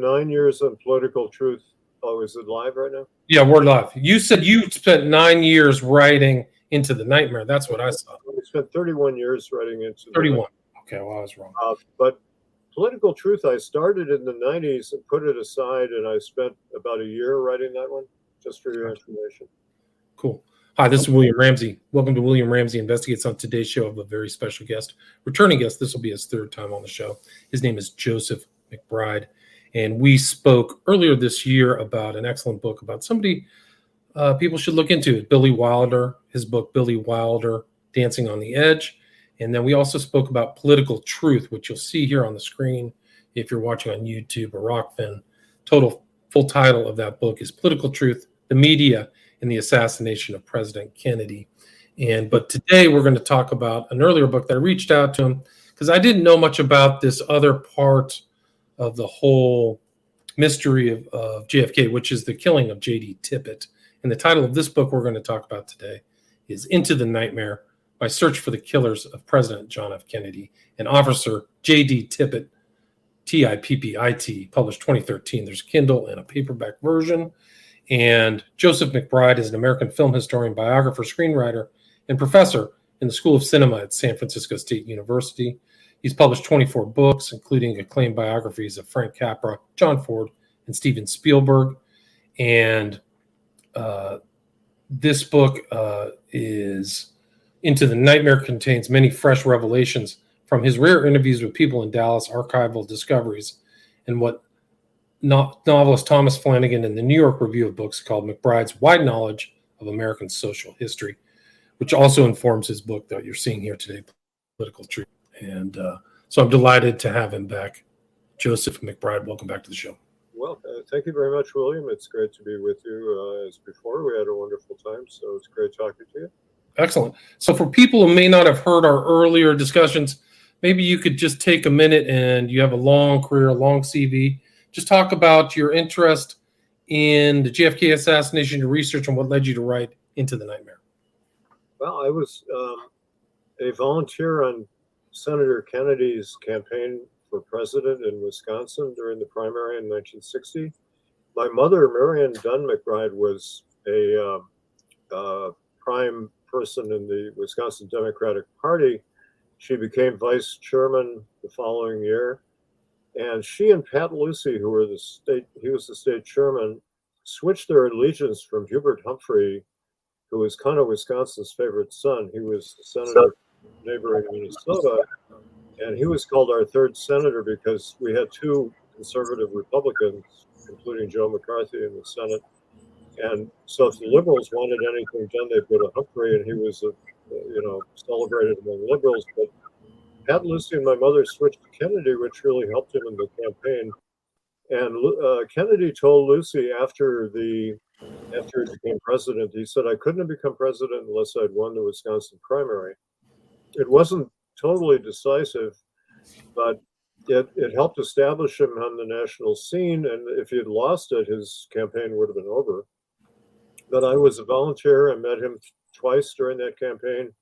spent 9 years on Political Truth. Oh, is it live right now? Yeah, we're live. You said you spent 9 years writing Into the Nightmare. That's what I saw. I spent 31 years writing Into 31. Okay, well, I was wrong. But Political Truth, I started in the 90s and put it aside, and I spent about a year writing that one, just for your information. Cool. Hi, this is William Ramsey. Welcome to William Ramsey Investigates. On today's show, I have a very special guest, returning guest. This will be his third time on the show. His name is Joseph McBride. And we spoke earlier this year about an excellent book about somebody people should look into, Billy Wilder, his book, Billy Wilder, Dancing on the Edge. And then we also spoke about Political Truth, which you'll see here on the screen if you're watching on YouTube or Rockfin. Full title of that book is Political Truth, the Media and the Assassination of President Kennedy. But today we're going to talk about an earlier book that I reached out to him because I didn't know much about this other part of the whole mystery of JFK, which is the killing of J.D. Tippit. And the title of this book we're going to talk about today is Into the Nightmare: My Search for the Killers of President John F. Kennedy and Officer J.D. Tippit, Tippit, published 2013. There's a Kindle and a paperback version. And Joseph McBride is an American film historian, biographer, screenwriter, and professor in the School of Cinema at San Francisco State University. He's published 24 books, including acclaimed biographies of Frank Capra, John Ford, and Steven Spielberg. And this book is Into the Nightmare, contains many fresh revelations from his rare interviews with people in Dallas, archival discoveries, and what novelist Thomas Flanagan in the New York Review of Books called McBride's wide knowledge of American social history, which also informs his book that you're seeing here today, Political Truth. And so I'm delighted to have him back. Joseph McBride, welcome back to the show. Well, thank you very much, William. It's great to be with you. As before, we had a wonderful time, so it's great talking to you. Excellent. So for people who may not have heard our earlier discussions, maybe you could just take a minute, and you have a long career, a long CV. Just talk about your interest in the JFK assassination, your research, and what led you to write Into the Nightmare. Well, I was a volunteer on Senator Kennedy's campaign for president in Wisconsin during the primary in 1960. My mother, Marion Dunn McBride, was a prime person in the Wisconsin Democratic Party. She became vice chairman the following year. And she and Pat Lucy, he was the state chairman, switched their allegiance from Hubert Humphrey, who was kind of Wisconsin's favorite son. He was the senator neighboring Minnesota, and he was called our third senator because we had two conservative Republicans, including Joe McCarthy, in the Senate. And so if the liberals wanted anything done, they'd go to Humphrey, and he was, celebrated among liberals. But Pat Lucy and my mother switched to Kennedy, which really helped him in the campaign. And Kennedy told Lucy after he became president, he said, "I couldn't have become president unless I'd won the Wisconsin primary." It wasn't totally decisive, but it helped establish him on the national scene. And if he had lost it, his campaign would have been over. But I was a volunteer. I met him twice during that campaign.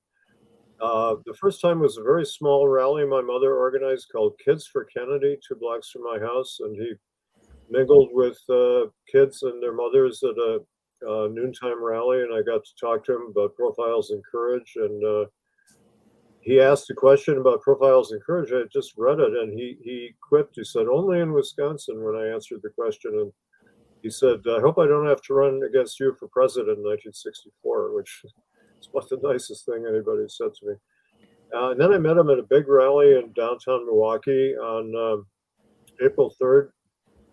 The first time was a very small rally my mother organized called Kids for Kennedy, 2 blocks from my house. And he mingled with kids and their mothers at a noontime rally. And I got to talk to him about Profiles in Courage. And he asked a question about Profiles in Courage. I had just read it, and he quipped. He said, "Only in Wisconsin," when I answered the question. And he said, "I hope I don't have to run against you for president in 1964, which is about the nicest thing anybody said to me. And then I met him at a big rally in downtown Milwaukee on April 3rd,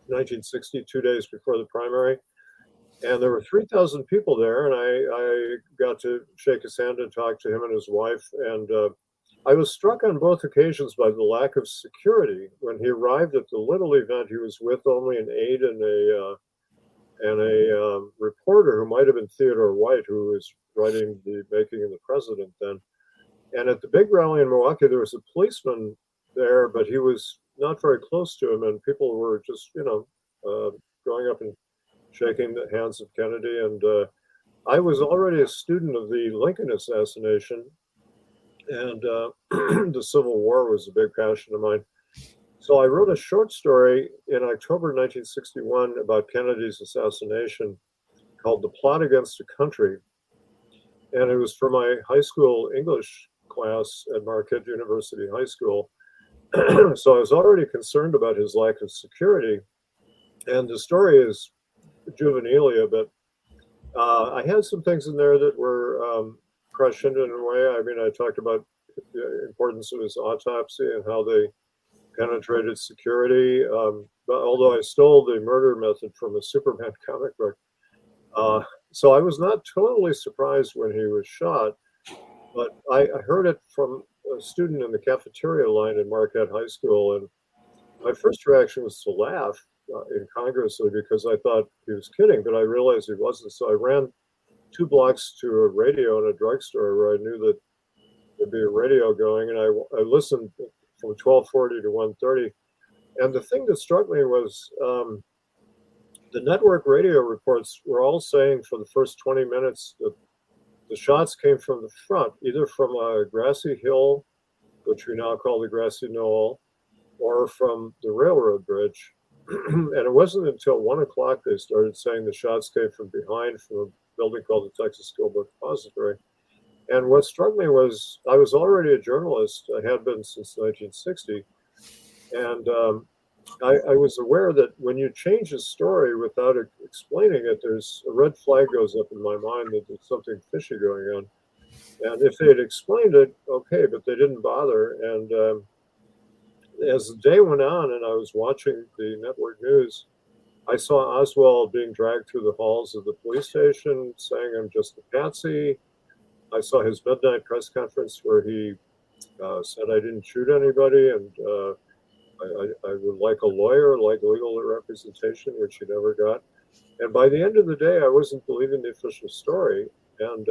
1960, 2 days before the primary. And there were 3,000 people there, and I got to shake his hand and talk to him and his wife. And I was struck on both occasions by the lack of security. When he arrived at the little event, he was with only an aide and a reporter who might have been Theodore White, who was writing The Making of the President then. And at the big rally in Milwaukee, there was a policeman there, but he was not very close to him, and people were just, going up and shaking the hands of Kennedy. And I was already a student of the Lincoln assassination, and the Civil War was a big passion of mine. So I wrote a short story in October 1961 about Kennedy's assassination called "The Plot Against a Country," and it was for my high school English class at Marquette University High School. So I was already concerned about his lack of security, and the story is juvenilia, but I had some things in there that were prescient in a way. I mean, I talked about the importance of his autopsy and how they penetrated security. But although I stole the murder method from a Superman comic book, uh, so I was not totally surprised when he was shot. But I heard it from a student in the cafeteria line in Marquette High School, and my first reaction was to laugh incongruously because I thought he was kidding, but I realized he wasn't. So I ran 2 blocks to a radio in a drugstore where I knew that there'd be a radio going, and I listened from 12:40 to 1:30. And the thing that struck me was the network radio reports were all saying for the first 20 minutes that the shots came from the front, either from a grassy hill, which we now call the grassy knoll, or from the railroad bridge. And it wasn't until 1 o'clock they started saying the shots came from behind, from a building called the Texas School Book Depository. And what struck me was I was already a journalist. I had been since 1960. And I was aware that when you change a story without explaining it, there's a red flag goes up in my mind that there's something fishy going on. And if they had explained it, okay, but they didn't bother. And as the day went on and I was watching the network news, I saw Oswald being dragged through the halls of the police station saying, "I'm just a patsy." I saw his midnight press conference where he said, "I didn't shoot anybody, and I would like a lawyer, like legal representation," which he never got. And by the end of the day, I wasn't believing the official story. And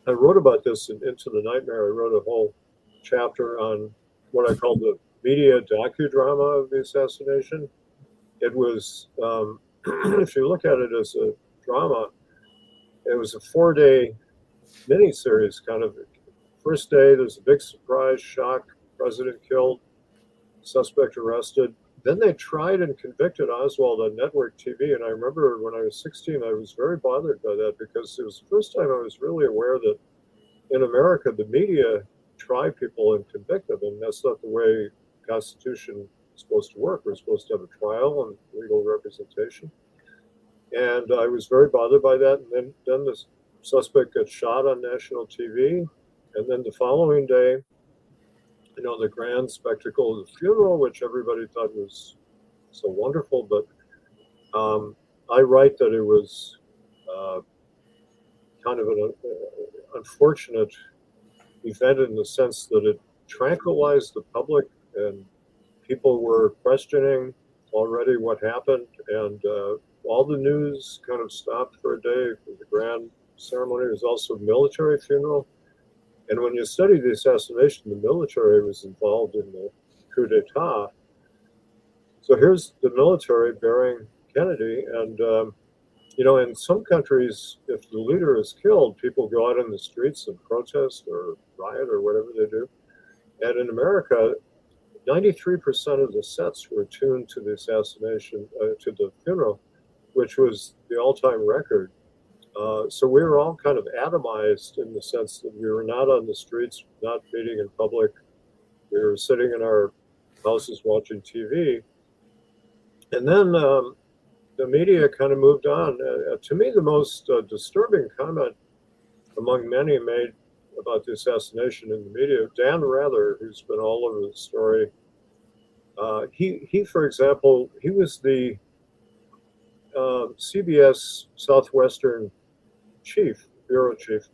I wrote about this in Into the Nightmare. I wrote a whole chapter on what I called the media docudrama of the assassination. It was, if you look at it as a drama, it was a 4-day miniseries kind of. First day, there's a big surprise, shock, president killed, suspect arrested. Then they tried and convicted Oswald on network TV. And I remember when I was 16, I was very bothered by that because it was the first time I was really aware that in America, the media try people and convict them. And that's not the way the Constitution is supposed to work. We're supposed to have a trial and legal representation. And I was very bothered by that. And then the suspect got shot on national TV. And then the following day, the grand spectacle of the funeral, which everybody thought was so wonderful. But I write that it was kind of an unfortunate event in the sense that it tranquilized the public and people were questioning already what happened. And all the news kind of stopped for a day for the grand ceremony. It was also a military funeral. And when you study the assassination, the military was involved in the coup d'etat. So here's the military burying Kennedy. And, in some countries, if the leader is killed, people go out in the streets and protest or riot or whatever they do. And in America, 93% of the sets were tuned to the assassination, to the funeral, which was the all-time record. So we were all kind of atomized in the sense that we were not on the streets, not meeting in public. We were sitting in our houses watching TV. And then the media kind of moved on. To me, the most disturbing comment among many made about the assassination in the media, Dan Rather, who's been all over the story, he, for example, he was the CBS Southwestern bureau chief.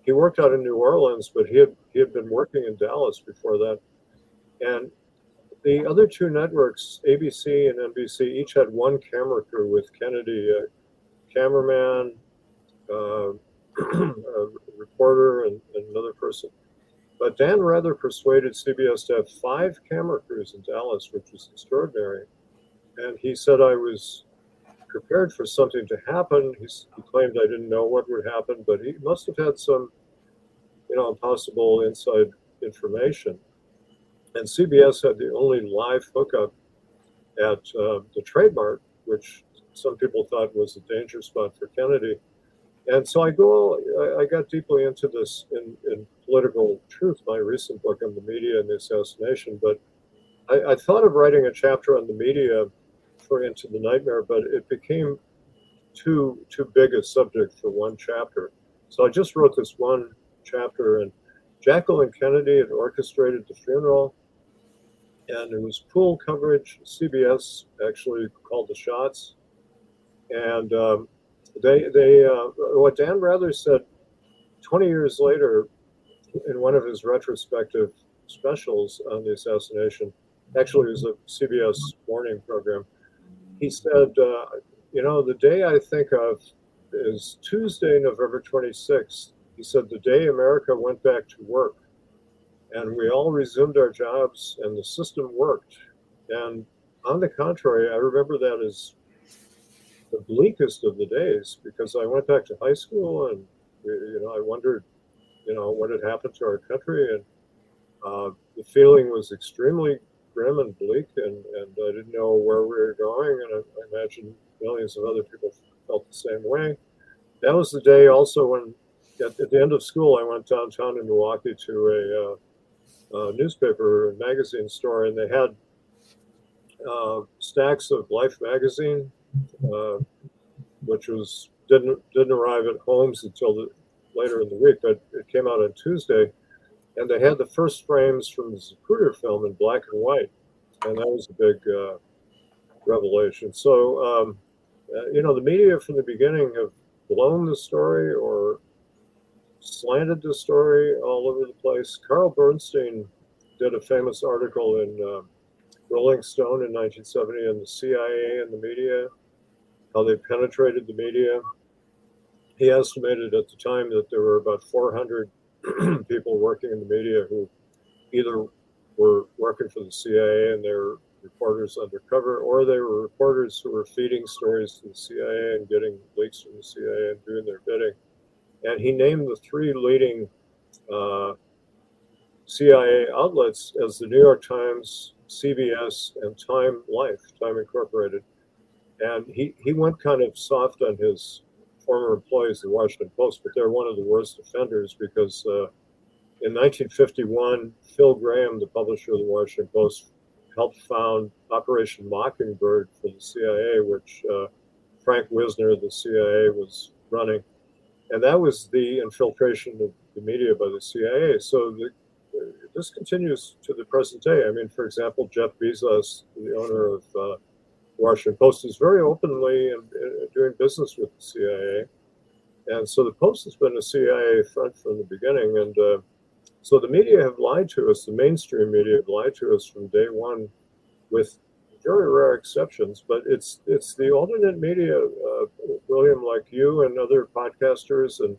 He worked out in New Orleans, but he had been working in Dallas before that. And the other two networks, ABC and NBC, each had one camera crew with Kennedy, a cameraman, a reporter, and another person. But Dan Rather persuaded CBS to have 5 camera crews in Dallas, which was extraordinary. And he said I was prepared for something to happen. He claimed I didn't know what would happen, but he must have had some, impossible inside information. And CBS had the only live hookup at the Trade Mart, which some people thought was a danger spot for Kennedy. And so I got deeply into this in Political Truth, my recent book on the media and the assassination. But I thought of writing a chapter on the media for Into the Nightmare, but it became too big a subject for one chapter. So I just wrote this one chapter, and Jacqueline Kennedy had orchestrated the funeral, and it was pool coverage. CBS actually called the shots, and what Dan Rather said 20 years later in one of his retrospective specials on the assassination, actually it was a CBS morning program, he said, the day I think of is Tuesday, November 26th. He said, the day America went back to work and we all resumed our jobs and the system worked. And on the contrary, I remember that as the bleakest of the days, because I went back to high school and, I wondered, what had happened to our country. And the feeling was extremely grim and bleak, and I didn't know where we were going. And I imagine millions of other people felt the same way. That was the day also when, at the end of school, I went downtown in Milwaukee to a newspaper and magazine store, and they had stacks of Life magazine, which didn't arrive at homes until later in the week, but it came out on Tuesday, and they had the first frames from the Zapruder film in black and white, and that was a big revelation. So, the media from the beginning have blown the story or slanted the story all over the place. Carl Bernstein did a famous article in Rolling Stone in 1970 on the CIA and the media, how they penetrated the media. He estimated at the time that there were about 400 people working in the media who either were working for the CIA and they were reporters undercover, or they were reporters who were feeding stories to the CIA and getting leaks from the CIA and doing their bidding. And he named the three leading CIA outlets as the New York Times, CBS, and Time Incorporated. And he went kind of soft on his former employees, the Washington Post, but they're one of the worst offenders because in 1951, Phil Graham, the publisher of the Washington Post, helped found Operation Mockingbird for the CIA, which Frank Wisner of the CIA was running. And that was the infiltration of the media by the CIA. So this continues to the present day. I mean, for example, Jeff Bezos, the owner of the Washington Post, is very openly doing business with the CIA. And so the Post has been a CIA front from the beginning. And so the media have lied to us, the mainstream media have lied to us from day one, with very rare exceptions. But it's the alternate media, William, like you and other podcasters and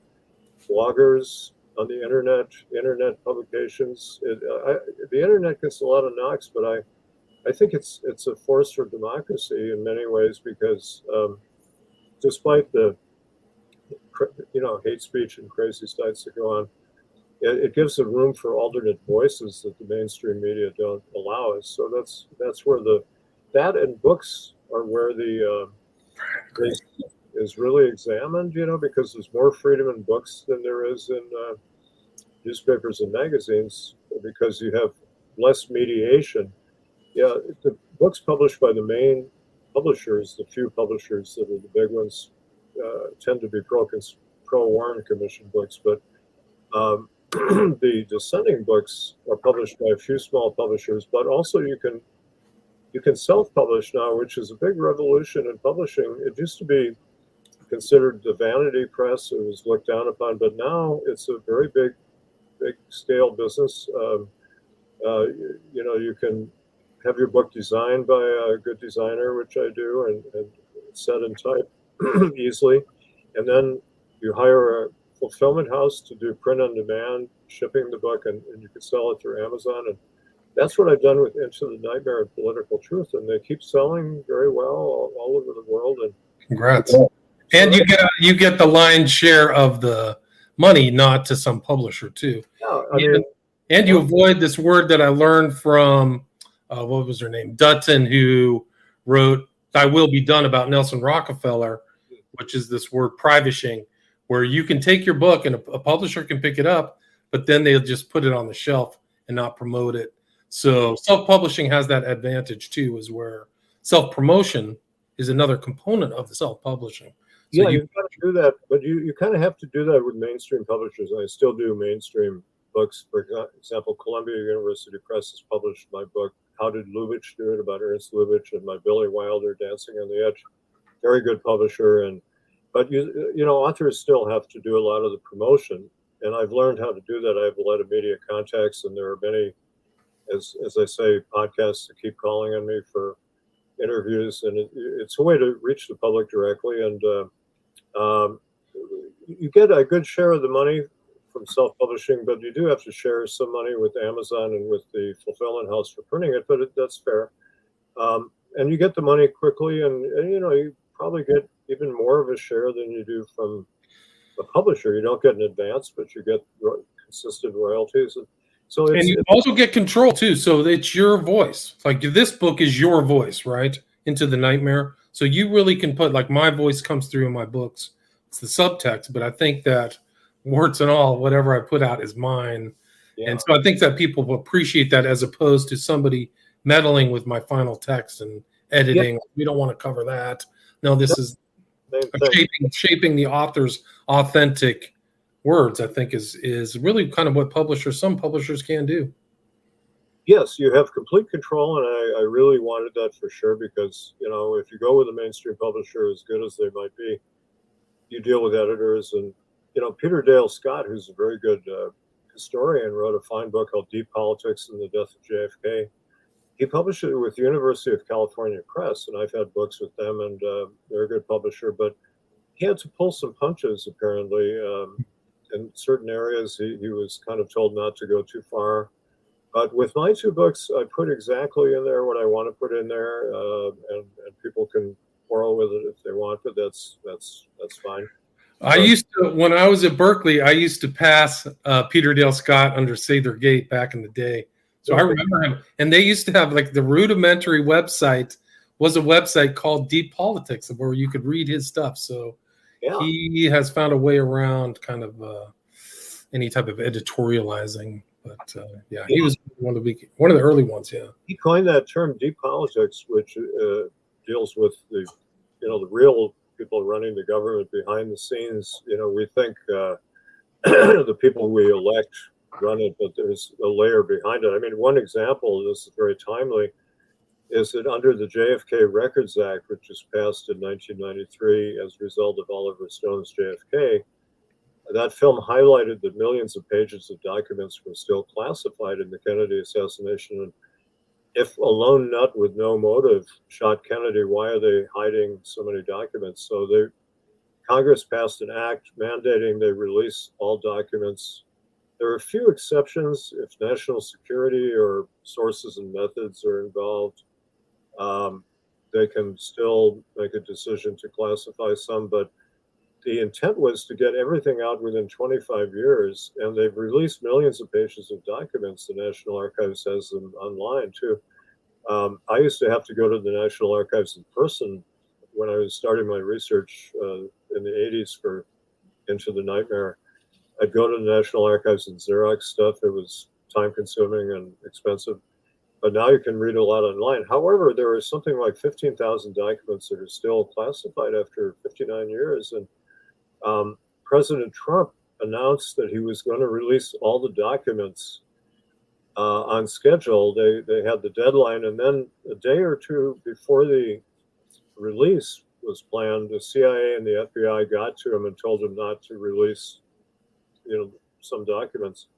bloggers on the internet publications. The internet gets a lot of knocks, but I think it's a force for democracy in many ways, because despite the hate speech and crazy sites that go on, it gives a room for alternate voices that the mainstream media don't allow us. So that's where that and books are where the is really examined, because there's more freedom in books than there is in newspapers and magazines, because you have less mediation. Yeah, the books published by the main publishers, the few publishers that are the big ones, tend to be pro-Warren Commission books, but the dissenting books are published by a few small publishers. But also you can self-publish now, which is a big revolution in publishing. It used to be considered the vanity press; it was looked down upon, but now it's a very big scale business. You can have your book designed by a good designer, which I do, and set and type easily. And then you hire a fulfillment house to do print on demand, shipping the book, and you can sell it through Amazon. And that's what I've done with Into the Nightmare and Political Truth. And they keep selling very well all over the world. And congrats. And you get the lion's share of the money, not to some publisher too. Yeah, I mean, And you avoid this word that I learned from, what was her name? Dutton, who wrote "Thy Will Be Done" about Nelson Rockefeller, which is this word privishing, where you can take your book and a publisher can pick it up, but then they'll just put it on the shelf and not promote it. So self-publishing has that advantage too, is where self-promotion is another component of the self-publishing. So Yeah, you've got to do that, but you kind of have to do that with mainstream publishers. I still do mainstream books. For example, Columbia University Press has published my book, How Did Lubitsch Do It, about Ernst Lubitsch, and my Billy Wilder, Dancing on the Edge. Very good publisher. But authors still have to do a lot of the promotion, and I've learned how to do that. I have a lot of media contacts, and there are many, as I say, podcasts that keep calling on me for interviews, and it's a way to reach the public directly. And you get a good share of the money from self-publishing, but you do have to share some money with Amazon and with the fulfillment house for printing it. But that's fair, and you get the money quickly, and you probably get even more of a share than you do from a publisher. You don't get an advance, but you get consistent royalties. And you also get control too. So it's your voice. Like this book is your voice, right? Into the Nightmare. So you really can put, like, my voice comes through in my books. It's the subtext, but I think that warts and all, whatever I put out is mine. Yeah. And so I think that people will appreciate that, as opposed to somebody meddling with my final text and editing. Yeah. We don't want to cover that. No, this is shaping the author's authentic words, I think is really kind of what some publishers can do. Yes, you have complete control, and I really wanted that for sure, because if you go with a mainstream publisher, as good as they might be, you deal with editors. And Peter Dale Scott, who's a very good historian, wrote a fine book called Deep Politics and the Death of JFK. He published it with the University of California Press, and I've had books with them, and they're a good publisher, but he had to pull some punches, apparently. In certain areas, he was kind of told not to go too far. But with my two books, I put exactly in there what I want to put in there, and people can quarrel with it if they want, but that's fine. When I was at Berkeley, I used to pass Peter Dale Scott under Sather Gate back in the day. So I remember him, and they used to have, like, the rudimentary website was a website called Deep Politics, where you could read his stuff. So yeah. He has found a way around kind of any type of editorializing. But he was one of the early ones. Yeah, he coined that term, deep politics, which deals with the real people running the government behind the scenes. We think the people we elect run it, but there's a layer behind it. I mean, one example, this is very timely, is that under the JFK Records Act, which was passed in 1993 as a result of Oliver Stone's JFK, that film highlighted that millions of pages of documents were still classified in the Kennedy assassination. And if a lone nut with no motive shot Kennedy, why are they hiding so many documents? So Congress passed an act mandating they release all documents. There are a few exceptions if national security or sources and methods are involved. They can still make a decision to classify some, but the intent was to get everything out within 25 years, and they've released millions of pages of documents. The National Archives has them online too. I used to have to go to the National Archives in person when I was starting my research in the 80s for Into the Nightmare. I'd go to the National Archives and Xerox stuff. It was time-consuming and expensive. But now you can read a lot online. However, there are something like 15,000 documents that are still classified after 59 years. And President Trump announced that he was going to release all the documents on schedule. They had the deadline, and then a day or two before the release was planned, the CIA and the FBI got to him and told him not to release, some documents.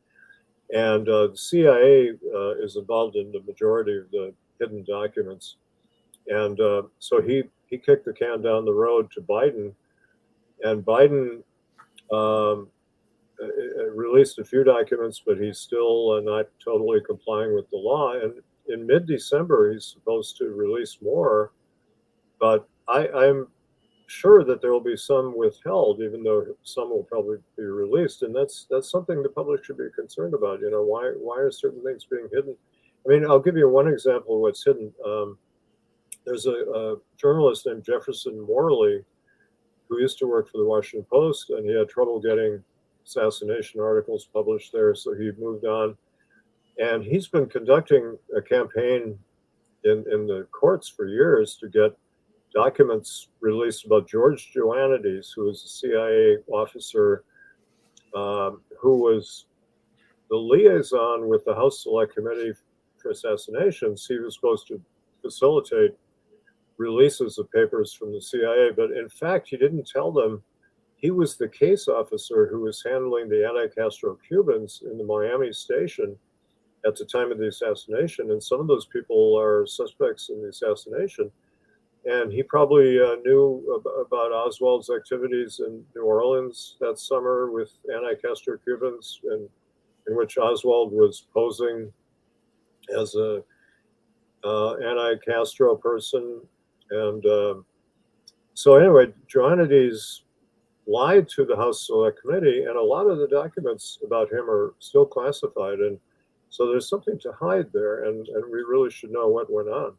And the CIA is involved in the majority of the hidden documents. And so he kicked the can down the road to Biden. And Biden released a few documents, but he's still not totally complying with the law. And in mid-December, he's supposed to release more. But I'm sure that there will be some withheld, even though some will probably be released, and that's something the public should be concerned about. Why are certain things being hidden? I mean, I'll give you one example of what's hidden. There's a journalist named Jefferson Morley who used to work for the Washington Post, and he had trouble getting assassination articles published there, so he moved on. And he's been conducting a campaign in the courts for years to get documents released about George Joannides, who was a CIA officer who was the liaison with the House Select Committee for Assassinations. He was supposed to facilitate releases of papers from the CIA, but in fact, he didn't tell them he was the case officer who was handling the anti-Castro Cubans in the Miami station at the time of the assassination. And some of those people are suspects in the assassination. And he probably knew about Oswald's activities in New Orleans that summer with anti-Castro Cubans, in which Oswald was posing as a anti-Castro person. And so anyway, Joannides lied to the House Select Committee, and a lot of the documents about him are still classified. And so there's something to hide there, and we really should know what went on.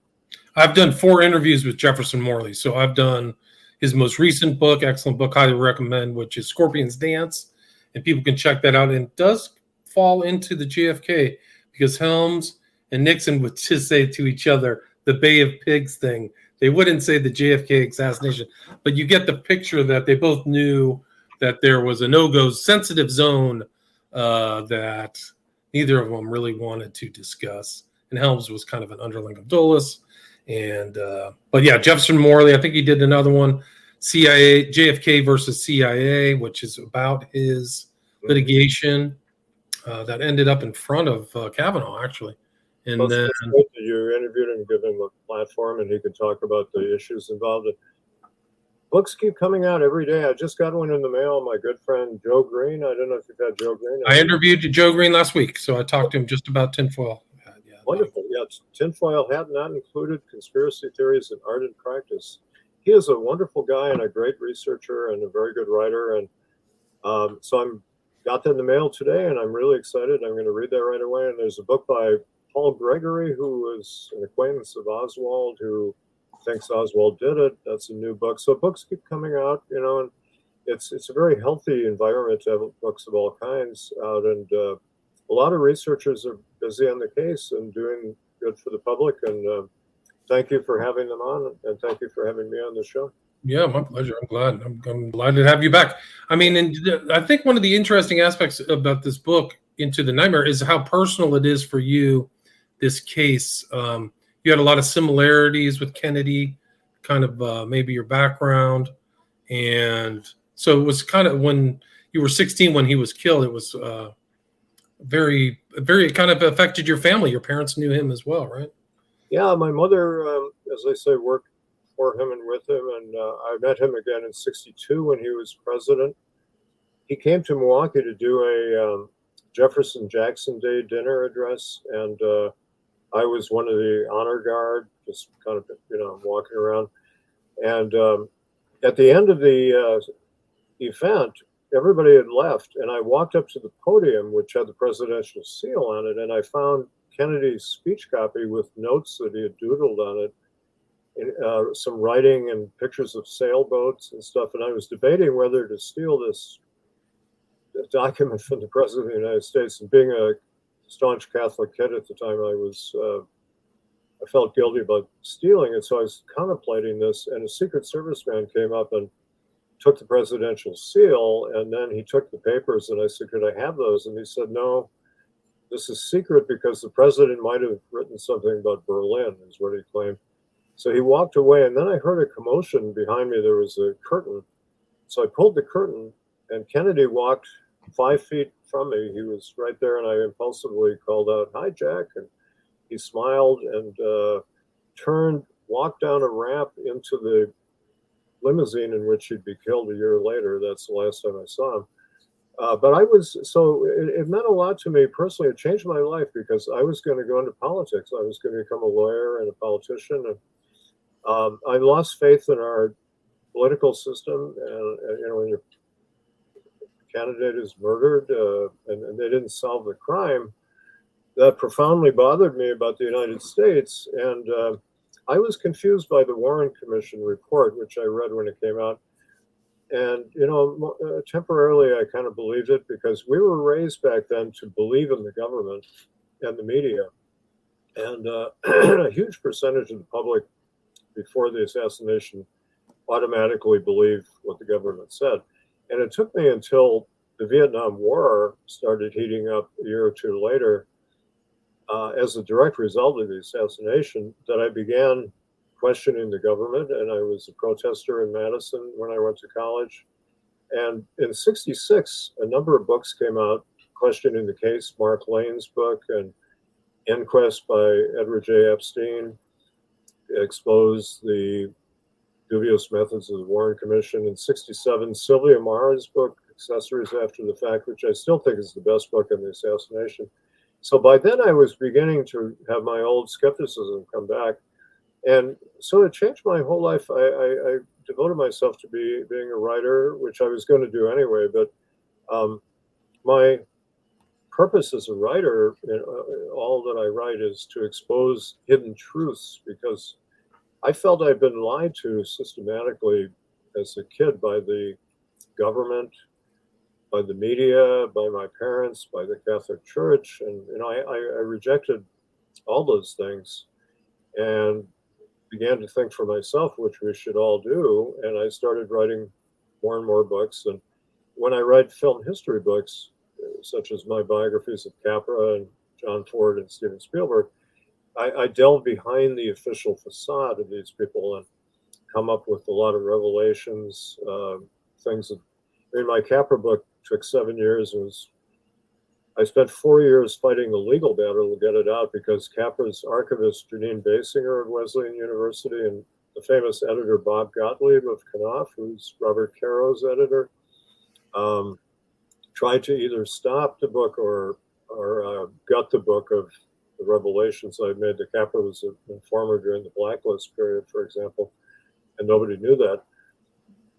I've done 4 interviews with Jefferson Morley. So I've done his most recent book, excellent book, highly recommend, which is Scorpion's Dance. And people can check that out. And it does fall into the JFK because Helms and Nixon would just say to each other, the Bay of Pigs thing. They wouldn't say the JFK assassination, but you get the picture that they both knew that there was a no-go sensitive zone that neither of them really wanted to discuss. And Helms was kind of an underling of Dulles. And but yeah, Jefferson Morley, I think he did another one, JFK versus CIA, which is about his litigation that ended up in front of Kavanaugh, actually. And well, then good that you interviewed him, give him a platform, and he could talk about the issues involved. Books keep coming out every day. I just got one in the mail. My good friend Joe Green. I don't know if you've had Joe Green. I interviewed Joe Green last week, so I talked to him just about tinfoil. Yeah, wonderful. Yeah, tinfoil hat not included, conspiracy theories and art and practice. He is a wonderful guy and a great researcher and a very good writer. And so I'm got that in the mail today, and I'm really excited. I'm going to read that right away. And there's a book by Paul Gregory, who is an acquaintance of Oswald, who thinks Oswald did it. That's a new book. So books keep coming out, and it's a very healthy environment to have books of all kinds out. And a lot of researchers are busy on the case and doing good for the public. And thank you for having them on, and thank you for having me on the show. Yeah, my pleasure. I'm glad. I'm glad to have you back. I mean, and I think one of the interesting aspects about this book, Into the Nightmare, is how personal it is for you, this case. You had a lot of similarities with Kennedy, kind of maybe your background. And so it was kind of when you were 16 when he was killed, it was very, very kind of affected your family. Your parents knew him as well, right? Yeah, my mother, as I say, worked for him and with him. And I met him again in '62 when he was president. He came to Milwaukee to do a Jefferson Jackson Day dinner address. And I was one of the honor guard, just kind of, walking around. And at the end of the event, everybody had left. And I walked up to the podium, which had the presidential seal on it. And I found Kennedy's speech copy with notes that he had doodled on it, and, some writing and pictures of sailboats and stuff. And I was debating whether to steal this document from the president of the United States. And being a staunch Catholic kid at the time, I felt guilty about stealing it. So I was contemplating this, and a Secret Service man came up and took the presidential seal, and then he took the papers, and I said, could I have those? And he said, no, this is secret because the president might have written something about Berlin, is what he claimed. So he walked away, and then I heard a commotion behind me. There was a curtain. So I pulled the curtain, and Kennedy walked 5 feet from me. He was right there, and I impulsively called out, "Hi, Jack." And he smiled and turned, walked down a ramp into the limousine in which he'd be killed a year later. That's the last time I saw him. But it meant a lot to me personally. It changed my life because I was going to go into politics. I was going to become a lawyer and a politician. And I lost faith in our political system, and when your candidate is murdered and they didn't solve the crime, that profoundly bothered me about the United States. And I was confused by the Warren Commission report, which I read when it came out. And, temporarily I kind of believed it because we were raised back then to believe in the government and the media. And a huge percentage of the public before the assassination automatically believed what the government said. And it took me until the Vietnam War started heating up a year or two later, as a direct result of the assassination, that I began questioning the government. And I was a protester in Madison when I went to college. And in '66, a number of books came out questioning the case. Mark Lane's book and Inquest by Edward J. Epstein exposed the dubious methods of the Warren Commission. In '67, Sylvia Maher's book, Accessories After the Fact, which I still think is the best book on the assassination. So by then I was beginning to have my old skepticism come back. And so it changed my whole life. I devoted myself to being a writer, which I was going to do anyway. But my purpose as a writer, all that I write, is to expose hidden truths, because I felt I'd been lied to systematically as a kid by the government, by the media, by my parents, by the Catholic Church. And I rejected all those things and began to think for myself, which we should all do. And I started writing more and more books. And when I write film history books, such as my biographies of Capra and John Ford and Steven Spielberg, I delve behind the official facade of these people and come up with a lot of revelations, things that, my Capra book took 7 years. I spent 4 years fighting the legal battle to get it out, because Capra's archivist, Janine Basinger of Wesleyan University, and the famous editor, Bob Gottlieb of Knopf, who's Robert Caro's editor, tried to either stop the book or gut the book of the revelations I made. The Capra was an informer during the blacklist period, for example, and nobody knew that.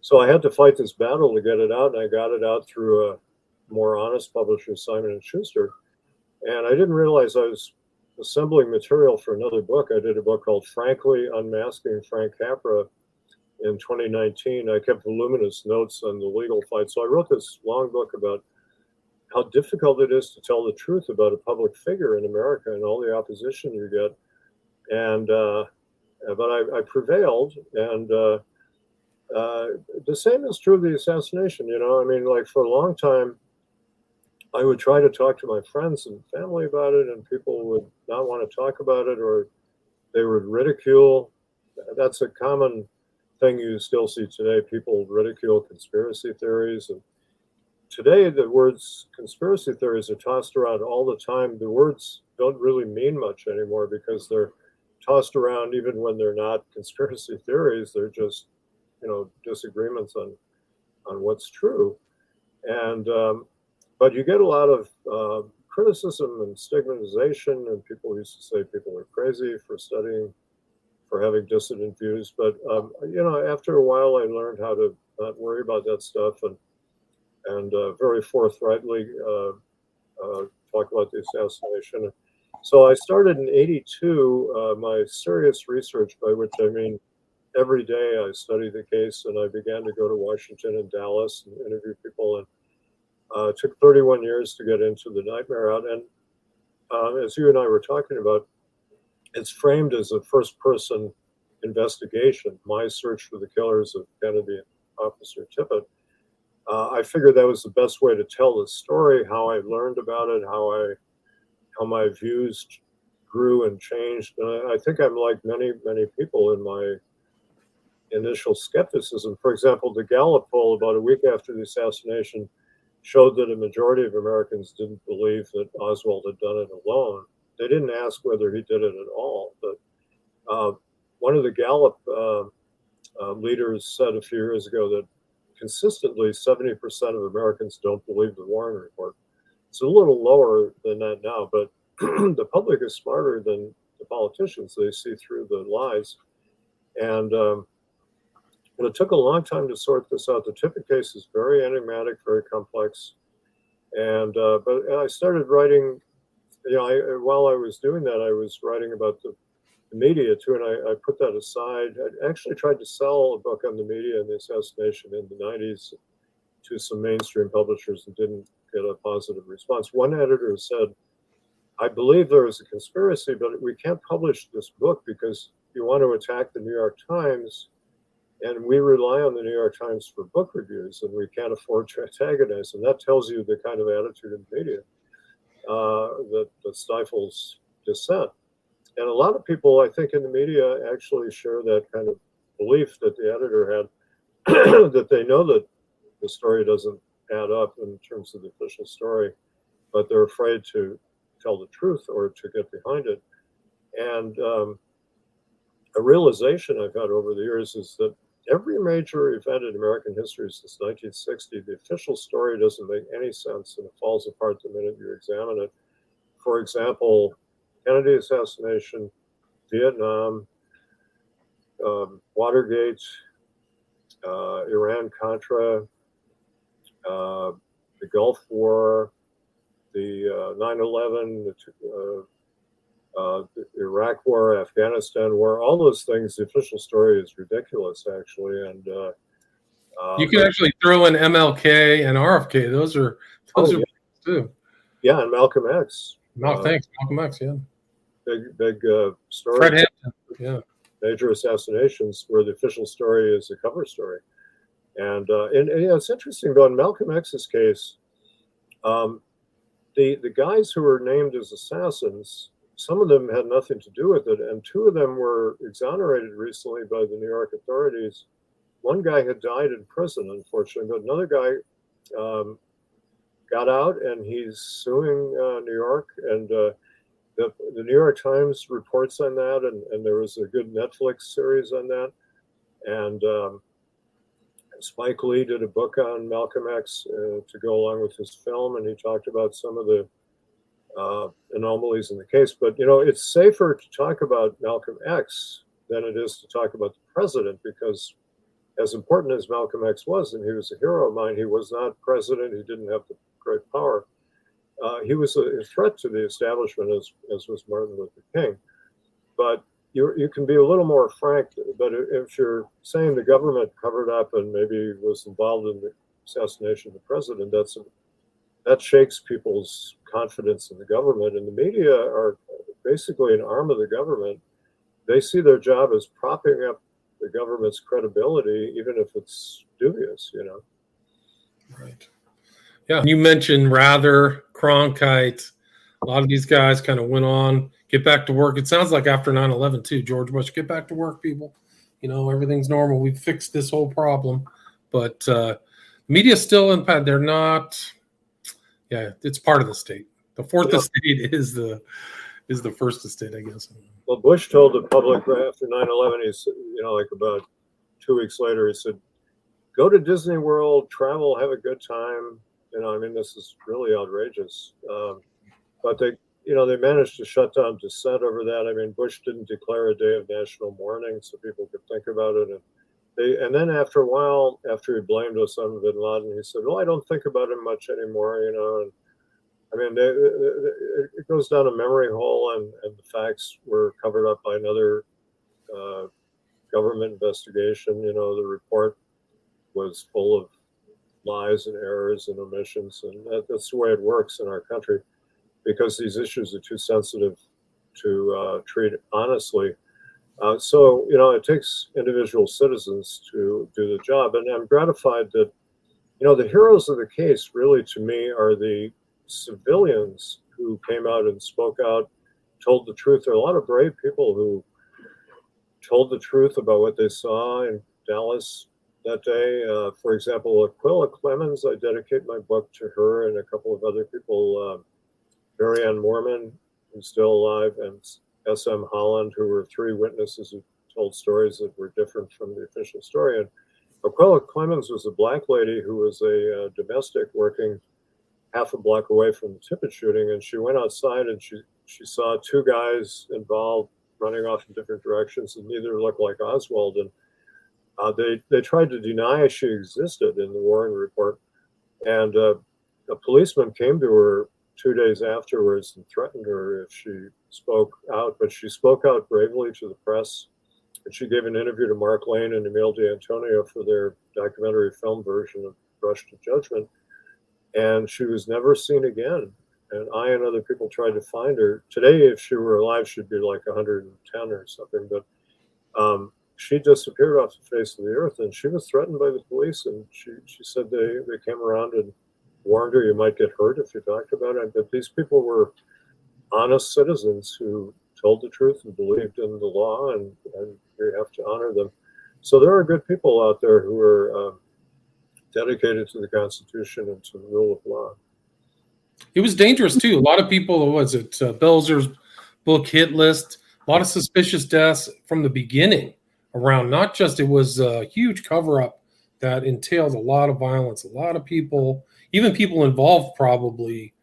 So I had to fight this battle to get it out, and I got it out through a more honest publisher, Simon & Schuster. And I didn't realize I was assembling material for another book. I did a book called Frankly Unmasking Frank Capra in 2019. I kept voluminous notes on the legal fight. So I wrote this long book about how difficult it is to tell the truth about a public figure in America and all the opposition you get. And but I prevailed. And the same is true of the assassination. Like, for a long time, I would try to talk to my friends and family about it, and people would not want to talk about it, or they would ridicule. That's a common thing you still see today. People ridicule conspiracy theories. And today, the words conspiracy theories are tossed around all the time. The words don't really mean much anymore, because they're tossed around even when they're not conspiracy theories. They're just, disagreements on what's true. And but you get a lot of criticism and stigmatization, and people used to say people are crazy for studying, for having dissident views. But after a while, I learned how to not worry about that stuff, and very forthrightly talk about the assassination. So I started in '82 my serious research, by which I mean every day I studied the case, and I began to go to Washington and Dallas and interview people. And it took 31 years to get into the nightmare out. And as you and I were talking about, it's framed as a first-person investigation, my search for the killers of Kennedy and Officer Tippit. I figured that was the best way to tell the story, how I learned about it, how my views grew and changed. And I think I'm like many, many people in my initial skepticism. For example, the Gallup poll about a week after the assassination showed that a majority of Americans didn't believe that Oswald had done it alone. They didn't ask whether he did it at all. But one of the Gallup leaders said a few years ago that consistently 70% of Americans don't believe the Warren report. It's a little lower than that now, but the public is smarter than the politicians. They see through the lies. And And it took a long time to sort this out. The Tippit case is very enigmatic, very complex. And but I started writing, while I was doing that, I was writing about the media too, and I put that aside. I actually tried to sell a book on the media and the assassination in the 90s to some mainstream publishers and didn't get a positive response. One editor said, I believe there was a conspiracy, but we can't publish this book because you want to attack the New York Times, and we rely on the New York Times for book reviews, and we can't afford to antagonize. And that tells you the kind of attitude in the media that stifles dissent. And a lot of people, I think, in the media actually share that kind of belief that the editor had, that they know that the story doesn't add up in terms of the official story, but they're afraid to tell the truth or to get behind it. And a realization I've had over the years is that every major event in American history since 1960, the official story doesn't make any sense and it falls apart the minute you examine it. For example, Kennedy assassination, Vietnam, Watergate, Iran-Contra, the Gulf War, the 9/11, the Iraq War, Afghanistan War, all those things, the official story is ridiculous, actually. And you can actually throw in MLK and RFK. Those are yeah. too. Yeah, and Malcolm X. Thanks, Malcolm X. Yeah, big story. Fred Hampton. Yeah, major assassinations where the official story is a cover story. And it's interesting though, in Malcolm X's case, the guys who were named as assassins, some of them had nothing to do with it, and two of them were exonerated recently by the New York authorities. One guy had died in prison, unfortunately, but another guy got out and he's suing New York. And the New York Times reports on that, and there was a good Netflix series on that. And Spike Lee did a book on Malcolm X to go along with his film, and he talked about some of the anomalies in the case. But, it's safer to talk about Malcolm X than it is to talk about the president, because as important as Malcolm X was, and he was a hero of mine, he was not president. He didn't have the great power. He was a threat to the establishment, as was Martin Luther King. But you can be a little more frank. But if you're saying the government covered up and maybe was involved in the assassination of the president, that shakes people's confidence in the government. And the media are basically an arm of the government. They see their job as propping up the government's credibility, even if it's dubious, Right. Yeah. You mentioned Rather, Cronkite. A lot of these guys kind of went on, get back to work. It sounds like after 9/11 too, George Bush, get back to work, people. Everything's normal. We've fixed this whole problem. But media's still in bad. They're not. Yeah, it's part of the state. The fourth estate is the first estate, I guess. Well, Bush told the public after 9/11, he said, like about 2 weeks later, he said, go to Disney World, travel, have a good time. This is really outrageous. But they managed to shut down dissent over that. Bush didn't declare a day of national mourning so people could think about it. And then after a while, after he blamed Osama bin Laden, he said, well, I don't think about him much anymore, And it goes down a memory hole, and the facts were covered up by another government investigation. The report was full of lies and errors and omissions, and that's the way it works in our country, because these issues are too sensitive to treat honestly. So it takes individual citizens to do the job, and I'm gratified that the heroes of the case really, to me, are the civilians who came out and spoke out, told the truth. There are a lot of brave people who told the truth about what they saw in Dallas that day. For example, Aquila Clemens, I dedicate my book to her and a couple of other people, Marianne Moorman, who's still alive, and S.M. Holland, who were 3 witnesses who told stories that were different from the official story. And Aquila Clemens was a Black lady who was a domestic working half a block away from the Tippit shooting, and she went outside and she saw 2 guys involved running off in different directions, and neither looked like Oswald. And They tried to deny she existed in the Warren report, and a policeman came to her 2 days afterwards and threatened her if she spoke out. But she spoke out bravely to the press, and she gave an interview to Mark Lane and Emil D'Antonio for their documentary film version of Rush to Judgment. And she was never seen again. And I and other people tried to find her. Today, if she were alive, she'd be like 110 or something. But she disappeared off the face of the earth, and she was threatened by the police. And she said they came around and warned her, you might get hurt if you talked about it. But these people were honest citizens who told the truth and believed in the law, and we have to honor them. So there are good people out there who are dedicated to the Constitution and to the rule of law. It was dangerous too. A lot of people, what was it, Belzer's book Hit List, a lot of suspicious deaths from the beginning around. Not just, it was a huge cover-up that entailed a lot of violence, a lot of people, even people involved probably,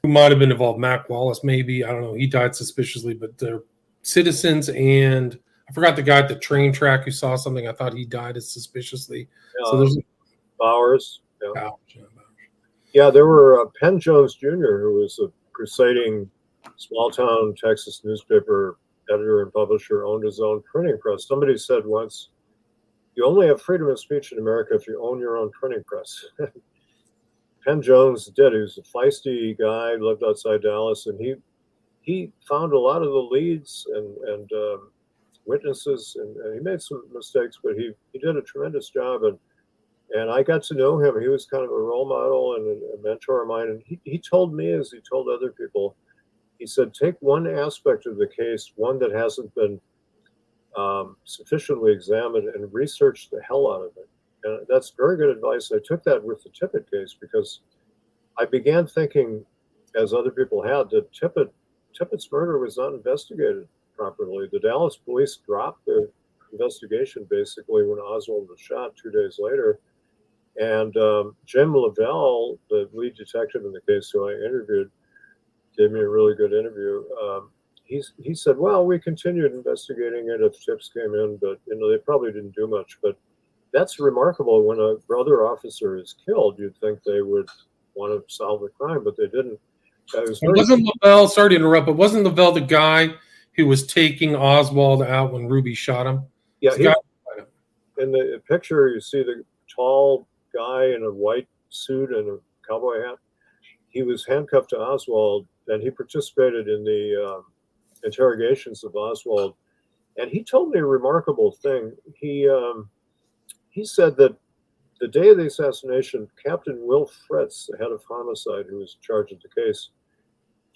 who might have been involved. Mac Wallace, maybe, I don't know, he died suspiciously, but they're citizens, and I forgot the guy at the train track who saw something. I thought he died as suspiciously. So there's Bowers. Yeah. Yeah, there were Penn Jones Jr., who was a crusading small-town Texas newspaper editor and publisher, owned his own printing press. Somebody said once, you only have freedom of speech in America if you own your own printing press. Penn Jones did. He was a feisty guy, lived outside Dallas, and he found a lot of the leads and witnesses, and he made some mistakes, but he did a tremendous job. And I got to know him. He was kind of a role model and a mentor of mine. And he told me, as he told other people, he said, take one aspect of the case, one that hasn't been sufficiently examined, and research the hell out of it. And that's very good advice. I took that with the Tippit case because I began thinking, as other people had, that Tippit's murder was not investigated properly. The Dallas police dropped the investigation basically when Oswald was shot 2 days later. And Jim Lavelle, the lead detective in the case who I interviewed, gave me a really good interview. He said, well, we continued investigating it if tips came in, but they probably didn't do much. But that's remarkable. When a brother officer is killed, you'd think they would want to solve the crime, but they didn't. Wasn't Lavelle, sorry to interrupt, but wasn't Lavelle the guy who was taking Oswald out when Ruby shot him? Yeah, in the picture, you see the tall guy in a white suit and a cowboy hat. He was handcuffed to Oswald, and he participated in the interrogations of Oswald. And he told me a remarkable thing. He said that the day of the assassination, Captain Will Fritz, the head of homicide, who was in charge of the case,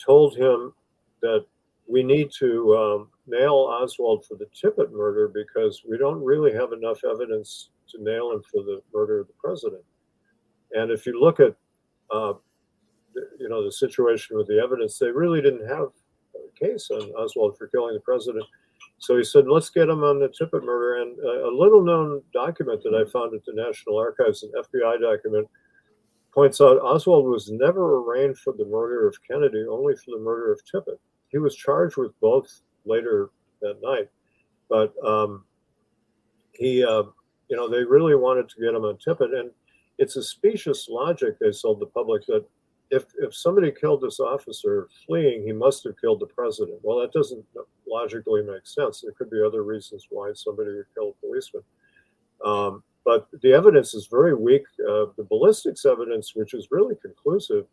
told him that we need to nail Oswald for the Tippit murder because we don't really have enough evidence to nail him for the murder of the president. And if you look at the situation with the evidence, they really didn't have a case on Oswald for killing the president. So he said, let's get him on the Tippit murder. And a little known document that I found at the National Archives, an FBI document, points out Oswald was never arraigned for the murder of Kennedy, only for the murder of Tippit. He was charged with both later that night. But they really wanted to get him on Tippit. And it's a specious logic they sold the public that if somebody killed this officer fleeing, he must have killed the president. Well, that doesn't logically make sense. There could be other reasons why somebody would kill a policeman. But the evidence is very weak. The ballistics evidence, which is really conclusive,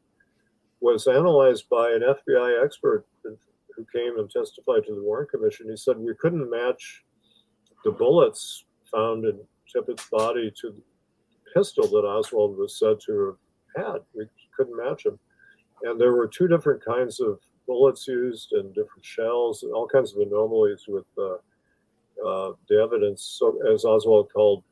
was analyzed by an FBI expert who came and testified to the Warren Commission. He said we couldn't match the bullets found in Tippit's body to the pistol that Oswald was said to have had. We couldn't match them. And there were two different kinds of bullets used and different shells and all kinds of anomalies with the evidence. So, as Oswald called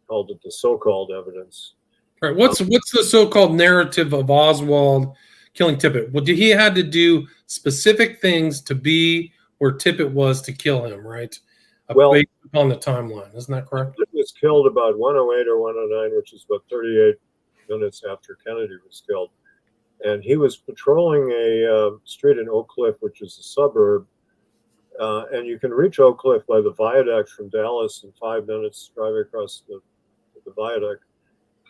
it, the so-called evidence. All right. What's the so-called narrative of Oswald killing Tippit? Well, he had to do specific things to be where Tippit was to kill him, right? Based upon the timeline, isn't that correct? He was killed about 108 or 109, which is about 38 minutes after Kennedy was killed. And he was patrolling a street in Oak Cliff, which is a suburb, And you can reach Oak Cliff by the viaduct from Dallas in 5 minutes driving across the viaduct.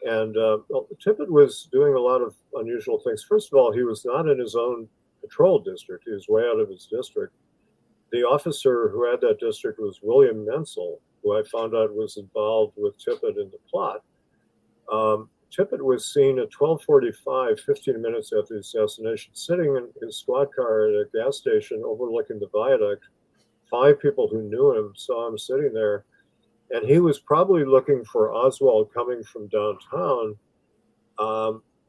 And Tippit was doing a lot of unusual things. First of all, he was not in his own patrol district. He was way out of his district. The officer who had that district was William Menzel, who I found out was involved with Tippit in the plot. Tippit was seen at 12:45, 15 minutes after the assassination, sitting in his squad car at a gas station overlooking the viaduct. 5 people who knew him saw him sitting there, and he was probably looking for Oswald coming from downtown.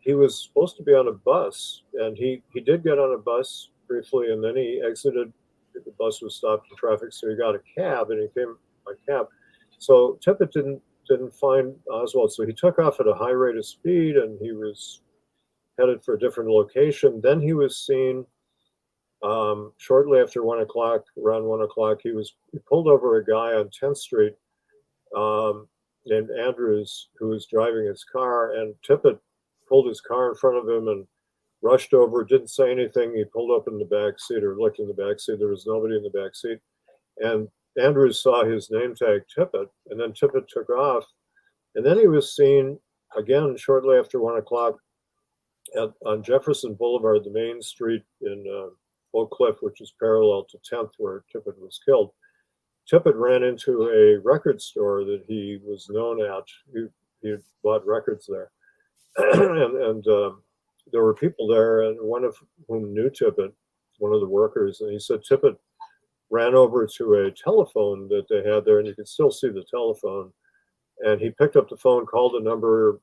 He was supposed to be on a bus, and he did get on a bus briefly, and then he exited. The bus was stopped in traffic, so he got a cab, and he came by cab. So Tippit didn't find Oswald, so he took off at a high rate of speed, and he was headed for a different location. Then he was seen shortly after 1 o'clock, around 1 o'clock. He pulled over a guy on 10th Street named Andrews, who was driving his car, and Tippit pulled his car in front of him and rushed over, didn't say anything. He pulled up in the back seat or looked in the back seat. There was nobody in the back seat. And Andrews saw his name tag Tippit, and then Tippit took off. And then he was seen again shortly after 1 o'clock on Jefferson Boulevard, the main street in Oak Cliff, which is parallel to 10th, where Tippit was killed. Tippit ran into a record store that he was known at. He bought records there. and there were people there, and one of whom knew Tippit, one of the workers, and he said Tippit ran over to a telephone that they had there, and you could still see the telephone. And he picked up the phone, called a number,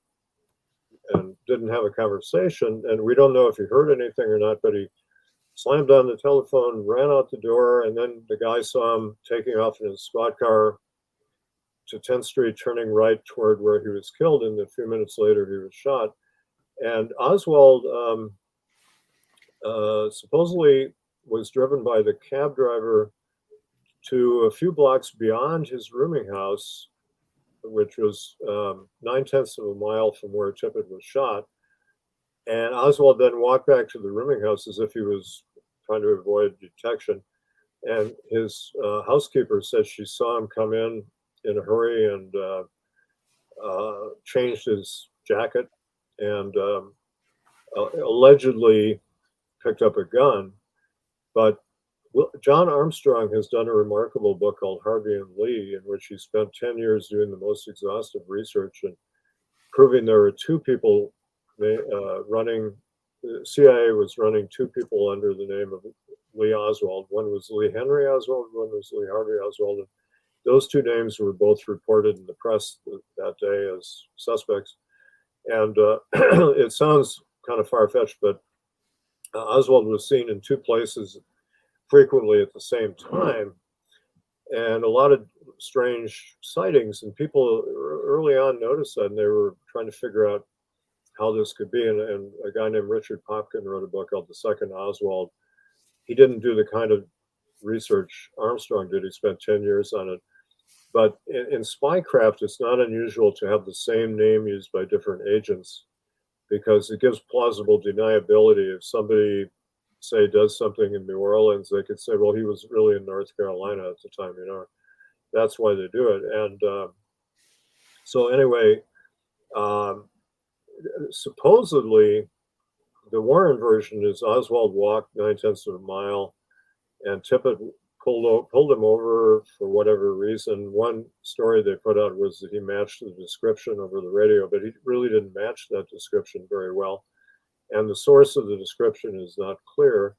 and didn't have a conversation. And we don't know if he heard anything or not, but he slammed on the telephone, ran out the door, and then the guy saw him taking off in his squad car to 10th Street, turning right toward where he was killed. And a few minutes later, he was shot. And Oswald supposedly was driven by the cab driver to a few blocks beyond his rooming house, which was 9/10 of a mile from where Tippit was shot. And Oswald then walked back to the rooming house as if he was trying to avoid detection. And his housekeeper said she saw him come in a hurry and changed his jacket and allegedly picked up a gun. But John Armstrong has done a remarkable book called Harvey and Lee, in which he spent 10 years doing the most exhaustive research and proving there were 2 people running. The CIA was running 2 people under the name of Lee Oswald. One was Lee Henry Oswald, one was Lee Harvey Oswald. And those 2 names were both reported in the press that day as suspects. And it sounds kind of far-fetched, but Oswald was seen in 2 places frequently at the same time, and a lot of strange sightings. And people early on noticed that, and they were trying to figure out how this could be. And a guy named Richard Popkin wrote a book called The Second Oswald. He didn't do the kind of research Armstrong did. He spent 10 years on it. But in spycraft, it's not unusual to have the same name used by different agents, because it gives plausible deniability. If somebody, say, does something in New Orleans, they could say, well, he was really in North Carolina at the time, That's why they do it. And so anyway, supposedly the Warren version is Oswald walked 9/10 of a mile, and Tippit pulled him over for whatever reason. One story they put out was that he matched the description over the radio, but he really didn't match that description very well. And the source of the description is not clear.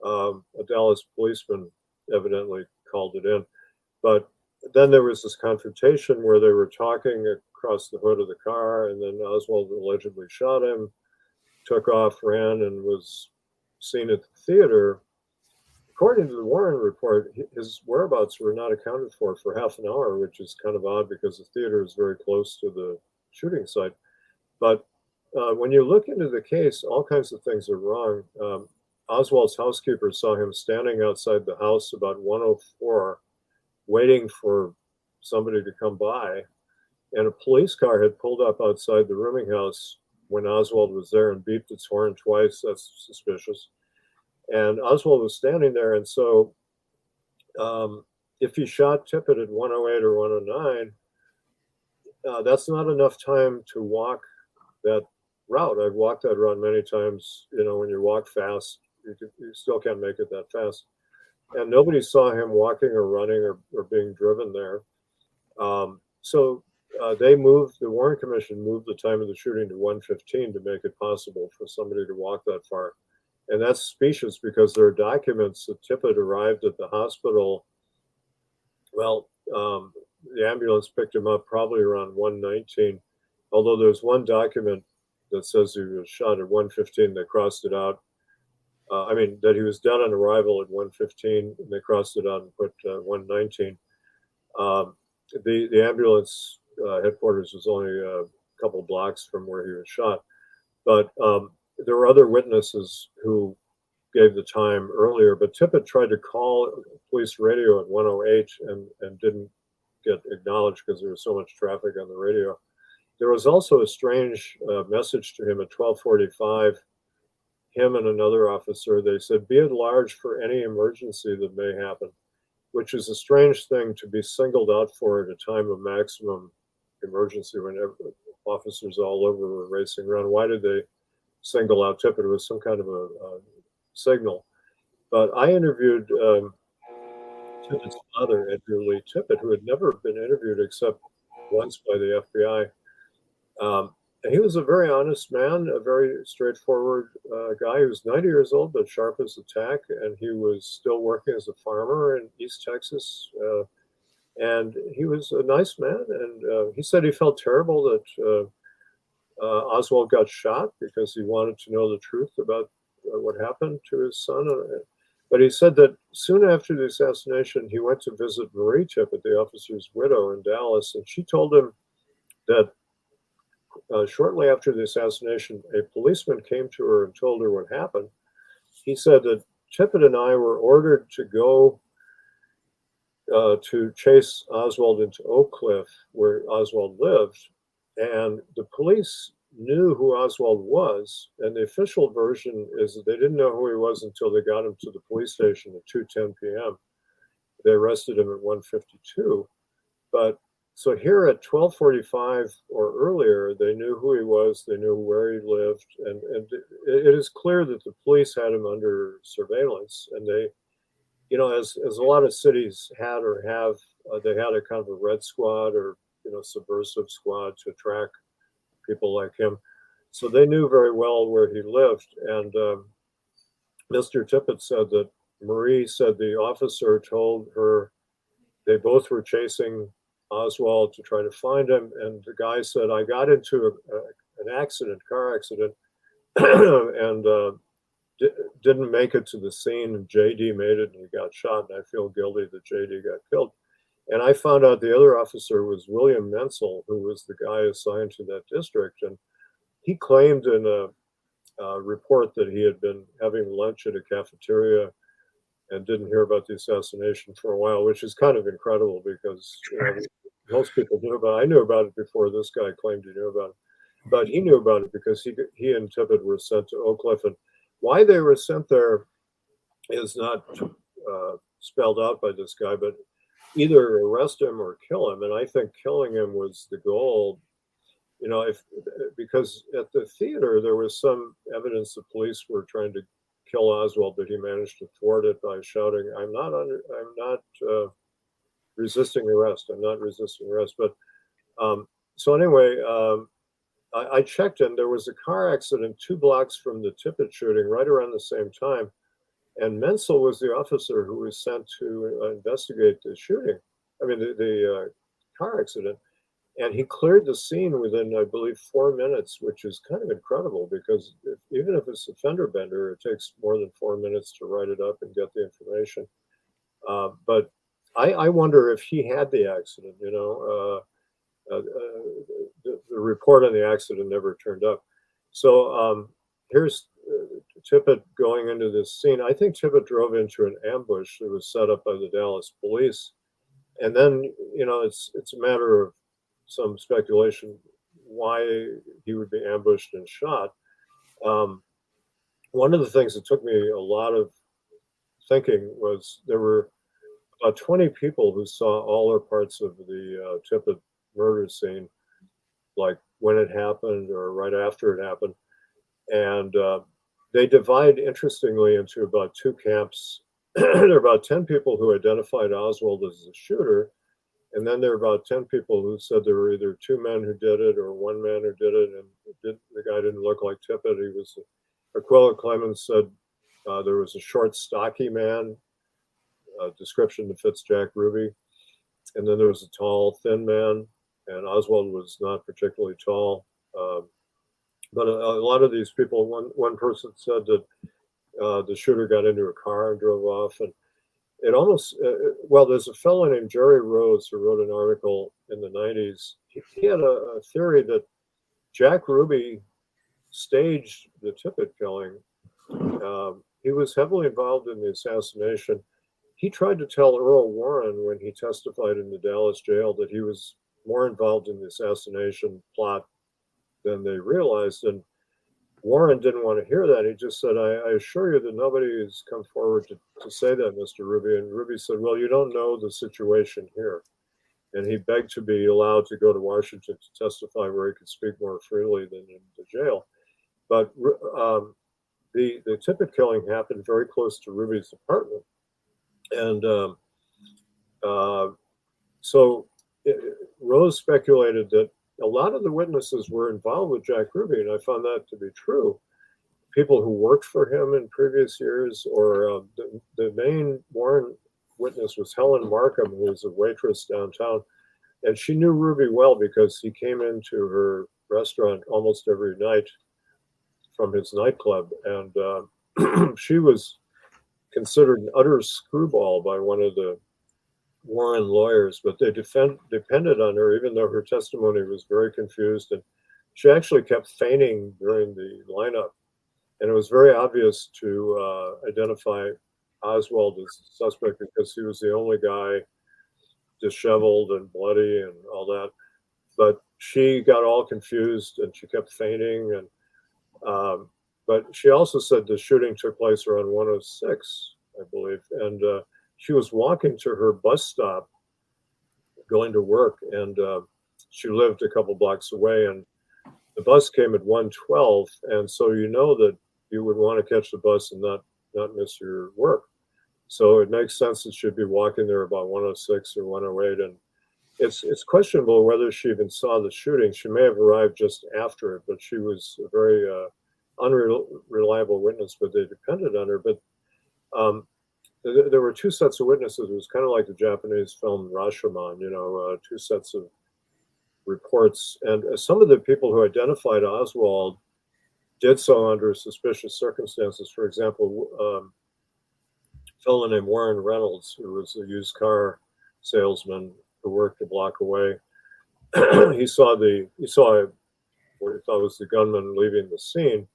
A Dallas policeman evidently called it in. But then there was this confrontation where they were talking across the hood of the car, and then Oswald allegedly shot him, took off, ran, and was seen at the theater. According to the Warren report, his whereabouts were not accounted for half an hour, which is kind of odd because the theater is very close to the shooting site. But when you look into the case, all kinds of things are wrong. Oswald's housekeeper saw him standing outside the house about 1:04, waiting for somebody to come by. And a police car had pulled up outside the rooming house when Oswald was there and beeped its horn twice. That's suspicious. And Oswald was standing there. And so if he shot Tippit at 108 or 109, that's not enough time to walk that route. I've walked that route many times. When you walk fast, you still can't make it that fast. And nobody saw him walking or running or being driven there. So the Warren Commission moved the time of the shooting to 1:15 to make it possible for somebody to walk that far. And that's specious because there are documents that Tippit arrived at the hospital. Well, the ambulance picked him up probably around 1:19, although there's one document that says he was shot at 1:15. They crossed it out. That he was dead on arrival at 1:15, and they crossed it out and put 1:19. The ambulance headquarters was only a couple blocks from where he was shot, but there were other witnesses who gave the time earlier. But Tippit tried to call police radio at 1:08 and didn't get acknowledged because there was so much traffic on the radio. There was also a strange message to him at 12:45. Him and another officer, they said, "Be at large for any emergency that may happen," which is a strange thing to be singled out for at a time of maximum emergency when officers all over were racing around. Why did they single out Tippit? It was some kind of a signal. But I interviewed Tippit's father, Edgar Lee Tippit, who had never been interviewed except once by the FBI. And he was a very honest man, a very straightforward guy. He was 90 years old, but sharp as a tack, and he was still working as a farmer in East Texas. And he was a nice man, and he said he felt terrible that Oswald got shot because he wanted to know the truth about what happened to his son. But he said that soon after the assassination, he went to visit Marie Tippit, the officer's widow in Dallas, and she told him that shortly after the assassination, a policeman came to her and told her what happened. He said that Tippit and I were ordered to go to chase Oswald into Oak Cliff, where Oswald lived, and the police knew who Oswald was, and the official version is that they didn't know who he was until they got him to the police station at 2:10 p.m. They arrested him at 1:52, but so here at 12:45 or earlier, they knew who he was, they knew where he lived, and it is clear that the police had him under surveillance, and they, as a lot of cities had or have, they had a kind of a red squad or subversive squad to track people like him. So they knew very well where he lived, and Mr. Tippit said that Marie said the officer told her they both were chasing Oswald to try to find him, and the guy said, "I got into an car accident, and didn't make it to the scene, and JD made it, and he got shot, and I feel guilty that JD got killed." And I found out the other officer was William Menzel, who was the guy assigned to that district, and he claimed in a report that he had been having lunch at a cafeteria and didn't hear about the assassination for a while, which is kind of incredible because most people knew about it. I knew about it before this guy claimed he knew about it. But he knew about it because he and Tippit were sent to Oak Cliff. And why they were sent there is not spelled out by this guy, but either arrest him or kill him. And I think killing him was the goal. Because at the theater there was some evidence the police were trying to kill Oswald, but he managed to thwart it by shouting, I'm not resisting arrest. I'm not resisting arrest." But so anyway, I checked, and there was a car accident 2 blocks from the Tippit shooting right around the same time. And Menzel was the officer who was sent to investigate the shooting. The car accident. And he cleared the scene within, I believe, 4 minutes, which is kind of incredible because even if it's a fender bender, it takes more than 4 minutes to write it up and get the information. But I wonder if he had the accident. The report on the accident never turned up. So here's Tippit going into this scene. I think Tippit drove into an ambush that was set up by the Dallas police. And then, it's a matter of some speculation why he would be ambushed and shot. One of the things that took me a lot of thinking was there were about 20 people who saw all or parts of the Tippit murder scene, like when it happened or right after it happened. And they divide, interestingly, into about two camps. There are about 10 people who identified Oswald as the shooter. And then there are about 10 people who said there were either two men who did it or one man who did it. And the guy didn't look like Tippit. He was, Aquila Clemens said there was a short, stocky man, description that fits Jack Ruby. And then there was a tall, thin man. And Oswald was not particularly tall. But a lot of these people, one person said that the shooter got into a car and drove off. And it almost, well, there's a fellow named Jerry Rose who wrote an article in the 90s. He had a theory that Jack Ruby staged the Tippit killing. He was heavily involved in the assassination. He tried to tell Earl Warren when he testified in the Dallas jail that he was more involved in the assassination plot than they realized. And Warren didn't want to hear that. He just said, I assure you that nobody has come forward to say that, Mr. Ruby. And Ruby said, well, you don't know the situation here. And he begged to be allowed to go to Washington to testify where he could speak more freely than in the jail. But the Tippit killing happened very close to Ruby's apartment. And Rose speculated that a lot of the witnesses were involved with Jack Ruby, and I found that to be true. People who worked for him in previous years, or the main Warren witness was Helen Markham, who was a waitress downtown, and she knew Ruby well because he came into her restaurant almost every night from his nightclub, and she was considered an utter screwball by one of the Warren lawyers, but they depended on her, even though her testimony was very confused. And she actually kept feigning during the lineup. And it was very obvious to identify Oswald as the suspect because he was the only guy disheveled and bloody and all that. But she got all confused and she kept feigning. And but she also said the shooting took place around 106, I believe. And she was walking to her bus stop going to work, and she lived a couple blocks away, and the bus came at 1:12, and so you know that you would want to catch the bus and not miss your work. So it makes sense that she'd be walking there about 106 or 108, and it's questionable whether she even saw the shooting. She may have arrived just after it, but she was a very unreliable witness, but they depended on her. But there were two sets of witnesses. It was kind of like the Japanese film Rashomon, two sets of reports. And some of the people who identified Oswald did so under suspicious circumstances. For example, a fellow named Warren Reynolds, who was a used car salesman who worked a block away. he saw what he thought was the gunman leaving the scene,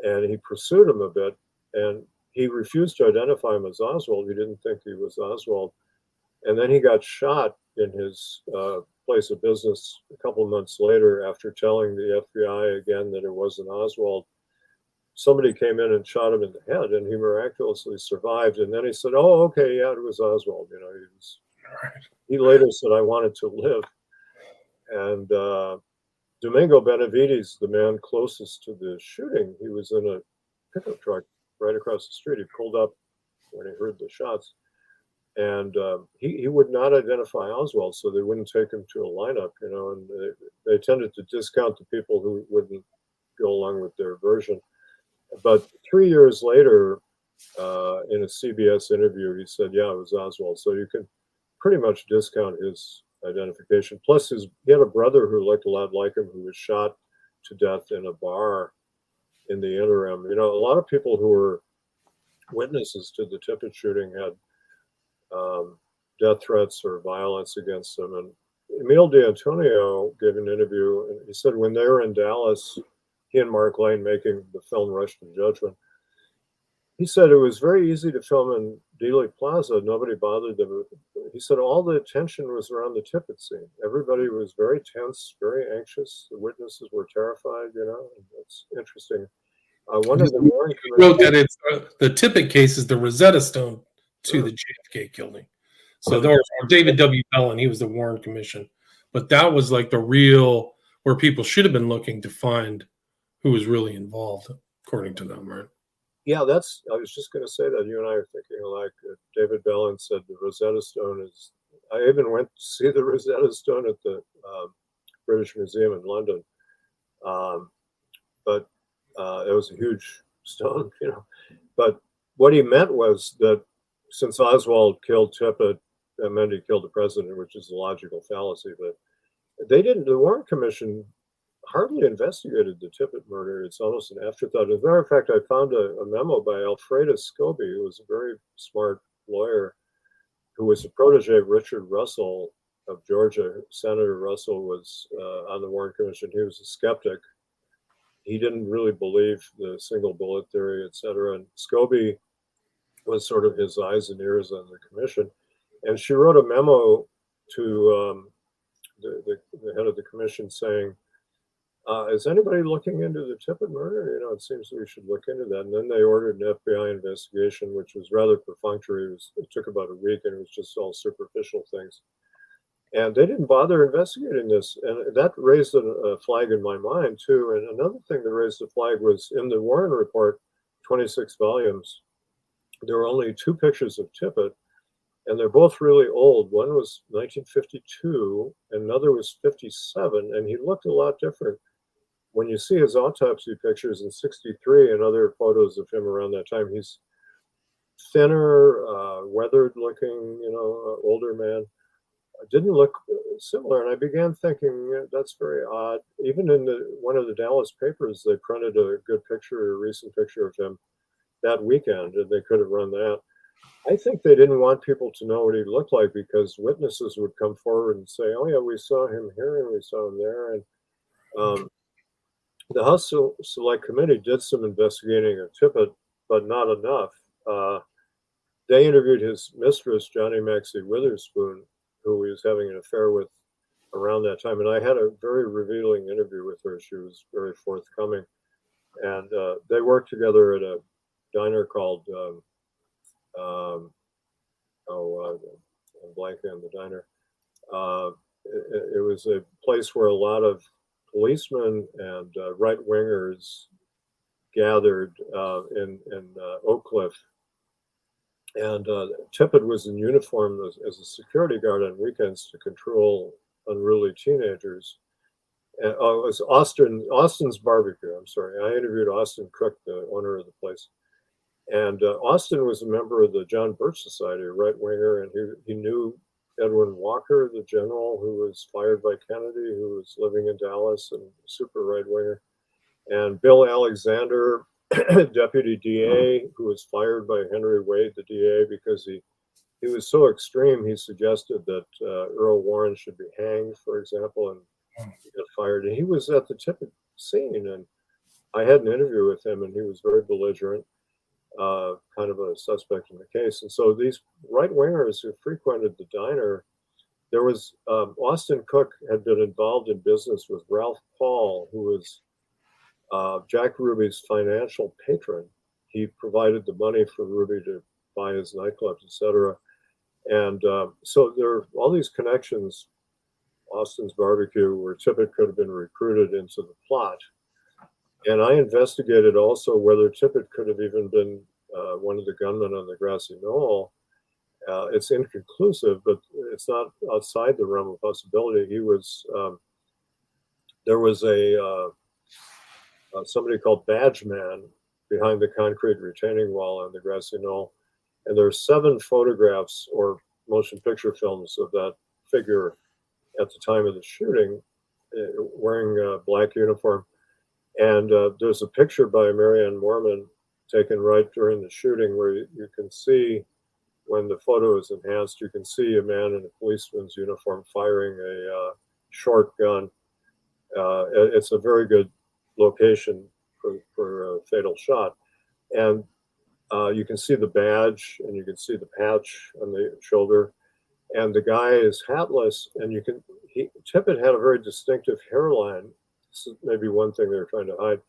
and he pursued him a bit, and he refused to identify him as Oswald. He didn't think he was Oswald. And then he got shot in his place of business a couple of months later after telling the FBI again that it wasn't Oswald. Somebody came in and shot him in the head, and he miraculously survived. And then he said, oh, okay, yeah, it was Oswald. He later said, I wanted to live. And Domingo Benavides, the man closest to the shooting, he was in a pickup truck right across the street. He pulled up when he heard the shots, and he would not identify Oswald, so they wouldn't take him to a lineup, and they tended to discount the people who wouldn't go along with their version. But 3 years later, in a CBS interview, he said, yeah, it was Oswald. So you can pretty much discount his identification. Plus, he had a brother who looked a lot like him who was shot to death in a bar in the interim. A lot of people who were witnesses to the Tippit shooting had death threats or violence against them. And Emile D'Antonio gave an interview, and he said when they were in Dallas, he and Mark Lane making the film Rush to Judgment, he said it was very easy to film in Dealey Plaza. Nobody bothered them. He said all the attention was around the Tippit scene. Everybody was very tense, very anxious. The witnesses were terrified, It's interesting. One of the Warren wrote that it's the Tippit case is the Rosetta Stone to the JFK killing. So there was David W. Bellin, he was the Warren Commission. But that was like the real, where people should have been looking to find who was really involved, according to them, right? Yeah, I was just going to say that. You and I are thinking alike. David Bellin said the Rosetta Stone is, I even went to see the Rosetta Stone at the British Museum in London. But it was a huge stone, But what he meant was that since Oswald killed Tippit, that meant he killed the president, which is a logical fallacy. But the Warren Commission hardly investigated the Tippit murder. It's almost an afterthought. As a matter of fact, I found a memo by Alfreda Scobie, who was a very smart lawyer, who was a protege of Richard Russell of Georgia. Senator Russell was on the Warren Commission. He was a skeptic. He didn't really believe the single bullet theory, et cetera. And Scobie was sort of his eyes and ears on the commission. And she wrote a memo to the head of the commission saying, is anybody looking into the Tippit murder? It seems we should look into that. And then they ordered an FBI investigation, which was rather perfunctory. It took about a week, and it was just all superficial things. And they didn't bother investigating this. And that raised a flag in my mind, too. And another thing that raised a flag was in the Warren Report, 26 volumes, there were only 2 pictures of Tippit, and they're both really old. One was 1952, and another was 57, and he looked a lot different. When you see his autopsy pictures in 63 and other photos of him around that time, he's thinner, weathered looking, older man. Didn't look similar, and I began thinking that's very odd. Even in one of the Dallas papers, they printed a recent picture of him that weekend, and they could have run that. I think they didn't want people to know what he looked like because witnesses would come forward and say, "Oh yeah, we saw him here and we saw him there." And the House Select Committee did some investigating of Tippit, but not enough. They interviewed his mistress, Johnny Maxey Witherspoon, who he was having an affair with around that time. And I had a very revealing interview with her. She was very forthcoming. And they worked together at a diner called, I'm blanking on the diner. It was a place where a lot of policemen and right-wingers gathered in Oak Cliff. And Tippit was in uniform as a security guard on weekends to control unruly teenagers. And it was Austin's Barbecue. I'm sorry. I interviewed Austin Cook, the owner of the place. And Austin was a member of the John Birch Society, a right-winger, and he knew Edwin Walker, the general who was fired by Kennedy, who was living in Dallas and super right-winger. And Bill Alexander, deputy DA, who was fired by Henry Wade, the DA, because he was so extreme. He suggested that Earl Warren should be hanged, for example, and he got fired. And he was at the Tippit scene, and I had an interview with him, and he was very belligerent, kind of a suspect in the case. And so these right-wingers who frequented the diner, there was Austin Cook had been involved in business with Ralph Paul, who was Jack Ruby's financial patron. He provided the money for Ruby to buy his nightclubs, etc. And so there are all these connections. Austin's Barbecue, where Tippit could have been recruited into the plot. And I investigated also whether Tippit could have even been one of the gunmen on the grassy knoll. It's inconclusive, but it's not outside the realm of possibility. He was. There was somebody called Badge Man behind the concrete retaining wall on the grassy knoll, and there are 7 photographs or motion picture films of that figure at the time of the shooting, wearing a black uniform. And there's a picture by Marianne Moorman taken right during the shooting where you can see, when the photo is enhanced, you can see a man in a policeman's uniform firing a short gun. It's a very good location for a fatal shot. And you can see the badge and you can see the patch on the shoulder. And the guy is hatless, and Tippit had a very distinctive hairline. This is maybe one thing they were trying to hide.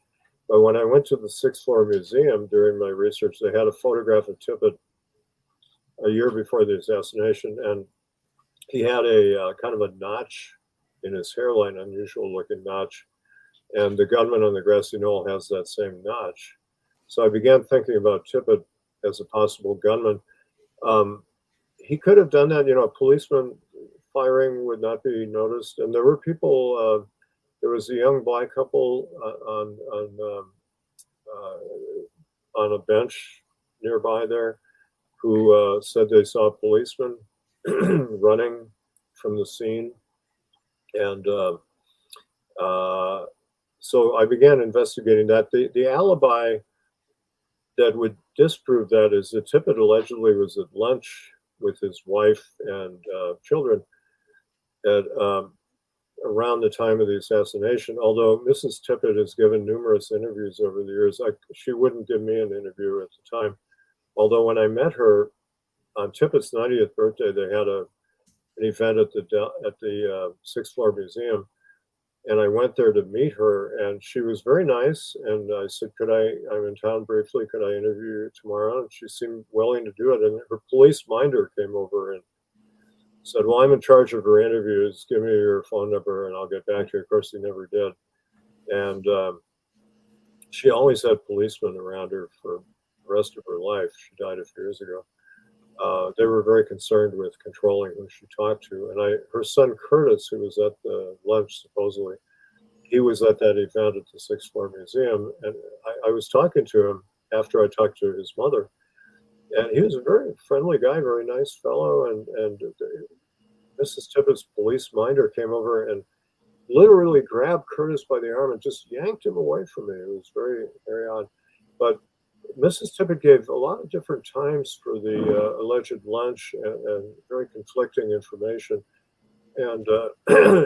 But when I went to the 6th floor museum during my research, they had a photograph of Tippit a year before the assassination, and he had a kind of a notch in his hairline, unusual looking notch, and the gunman on the grassy knoll has that same notch. So I began thinking about Tippit as a possible gunman. He could have done that. A policeman firing would not be noticed, and there were people. There was a young black couple on a bench nearby there who said they saw a policeman running from the scene, and so I began investigating that. The alibi that would disprove that is that Tippit allegedly was at lunch with his wife and children at around the time of the assassination. Although Mrs. Tippit has given numerous interviews over the years, she wouldn't give me an interview at the time. Although when I met her on Tippit's 90th birthday, they had an event at the sixth floor museum, and I went there to meet her, and she was very nice. And I said, I'm in town briefly, could I interview you tomorrow? And she seemed willing to do it. And her police minder came over and said, well, I'm in charge of her interviews. Give me your phone number and I'll get back to you. Of course, he never did. And she always had policemen around her for the rest of her life. She died a few years ago. They were very concerned with controlling who she talked to. And her son Curtis, who was at the lunch supposedly, he was at that event at the sixth floor museum. And I was talking to him after I talked to his mother. And he was a very friendly guy, very nice fellow. And Mrs. Tippit's police minder came over and literally grabbed Curtis by the arm and just yanked him away from me. It was very, very odd. But Mrs. Tippit gave a lot of different times for the alleged lunch and very conflicting information. And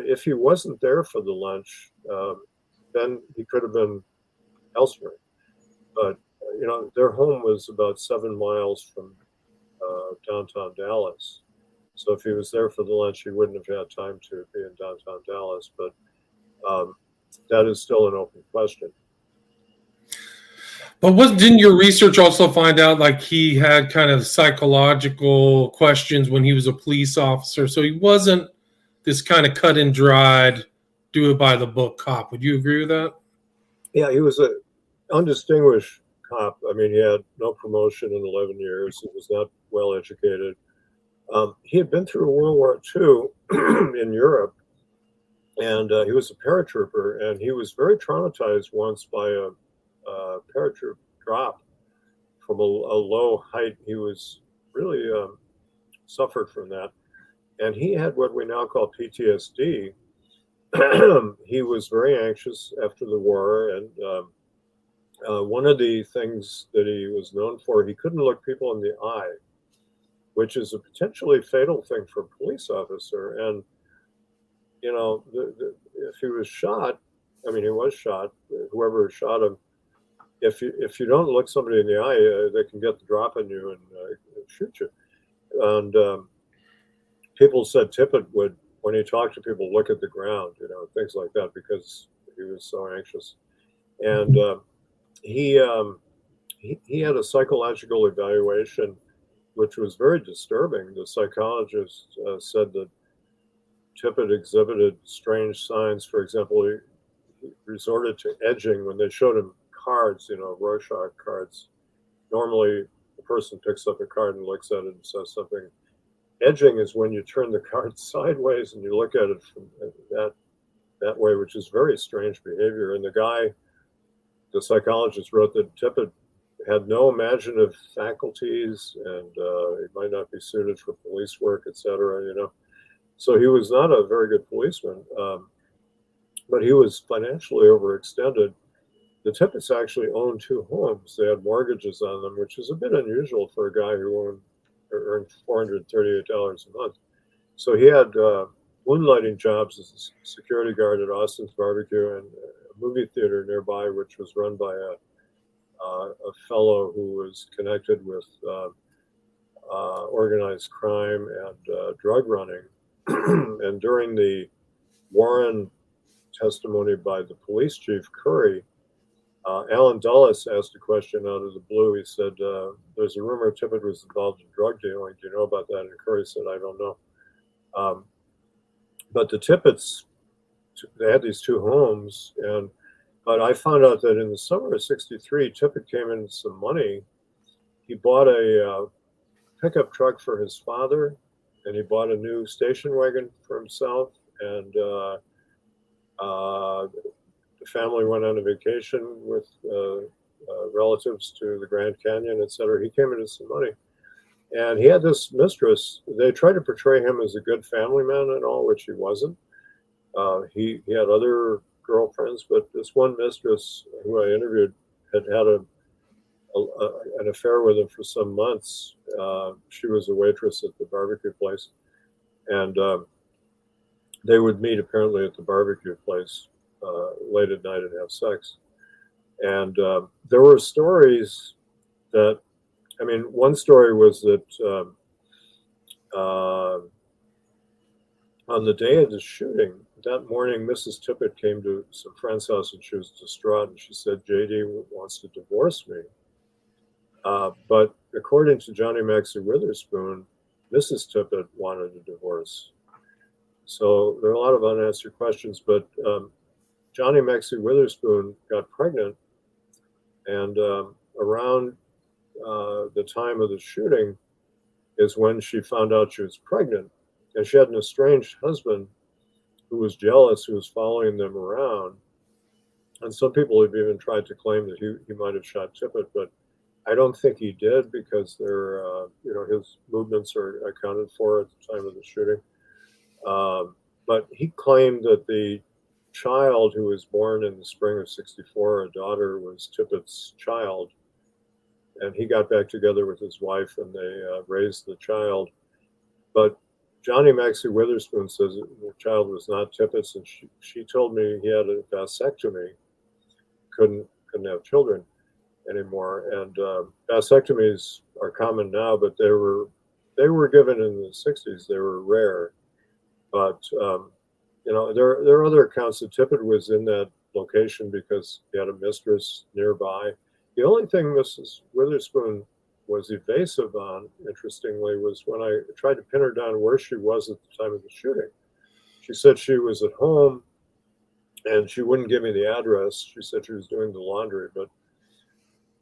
if he wasn't there for the lunch, then he could have been elsewhere. But, their home was about 7 miles from downtown Dallas. So if he was there for the lunch, he wouldn't have had time to be in downtown Dallas. But that is still an open question. But didn't your research also find out like he had kind of psychological questions when he was a police officer? So he wasn't this kind of cut and dried, do it by the book cop. Would you agree with that? Yeah, he was an undistinguished cop. I mean, he had no promotion in 11 years. He was not well educated. He had been through World War II in Europe, and he was a paratrooper, and he was very traumatized once by a paratroop drop from a low height. He was really suffered from that, and he had what we now call PTSD. He was very anxious after the war, and one of the things that he was known for, he couldn't look people in the eye, which is a potentially fatal thing for a police officer. And if he was shot, I mean, he was shot. Whoever shot him, if you don't look somebody in the eye, they can get the drop on you and shoot you. And people said Tippit would, when he talked to people, look at the ground, things like that, because he was so anxious. And he had a psychological evaluation, which was very disturbing. The psychologist said that Tippit exhibited strange signs. For example, he resorted to edging when they showed him cards, Rorschach cards. Normally, the person picks up a card and looks at it and says something. Edging is when you turn the card sideways and you look at it from that way, which is very strange behavior. And the psychologist wrote that Tippit had no imaginative faculties, and he might not be suited for police work, etc. So he was not a very good policeman, but he was financially overextended. The Tippits actually owned 2 homes. They had mortgages on them, which is a bit unusual for a guy who earned $438 a month. So he had moonlighting jobs as a security guard at Austin's Barbecue and a movie theater nearby, which was run by a fellow who was connected with organized crime and drug running. And during the Warren testimony by the police chief, Curry, Alan Dulles asked a question out of the blue. He said, there's a rumor Tippit was involved in drug dealing. Do you know about that? And Curry said, I don't know. But the Tippits, they had these two homes. But I found out that in the summer of '63, Tippit came in with some money. He bought a pickup truck for his father, and he bought a new station wagon for himself. And the family went on a vacation with relatives to the Grand Canyon, etc. He came into some money. And he had this mistress. They tried to portray him as a good family man and all, which he wasn't. He had other girlfriends, but this one mistress who I interviewed had an affair with him for some months. She was a waitress at the barbecue place. And they would meet apparently at the barbecue place late at night and have sex. And there were stories that, I mean, one story was that on the day of the shooting, that morning, Mrs. Tippit came to some friend's house and she was distraught. And she said, JD wants to divorce me. But according to Johnny Maxey Witherspoon, Mrs. Tippit wanted a divorce. So there are a lot of unanswered questions, but Johnny Maxey Witherspoon got pregnant, and around the time of the shooting is when she found out she was pregnant, and she had an estranged husband who was jealous, who was following them around. And some people have even tried to claim that he might have shot Tippit, but I don't think he did because his movements are accounted for at the time of the shooting. But he claimed that the child who was born in the spring of '64, a daughter, was Tippit's child. And he got back together with his wife and they raised the child. But Johnny Maxey Witherspoon says the child was not Tippit's, and she told me he had a vasectomy, couldn't have children anymore. And vasectomies are common now, but they were given in the '60s. They were rare. But there are other accounts that Tippit was in that location because he had a mistress nearby. The only thing Mrs. Witherspoon was evasive on, interestingly, was when I tried to pin her down where she was at the time of the shooting. She said she was at home, and she wouldn't give me the address. She said she was doing the laundry, but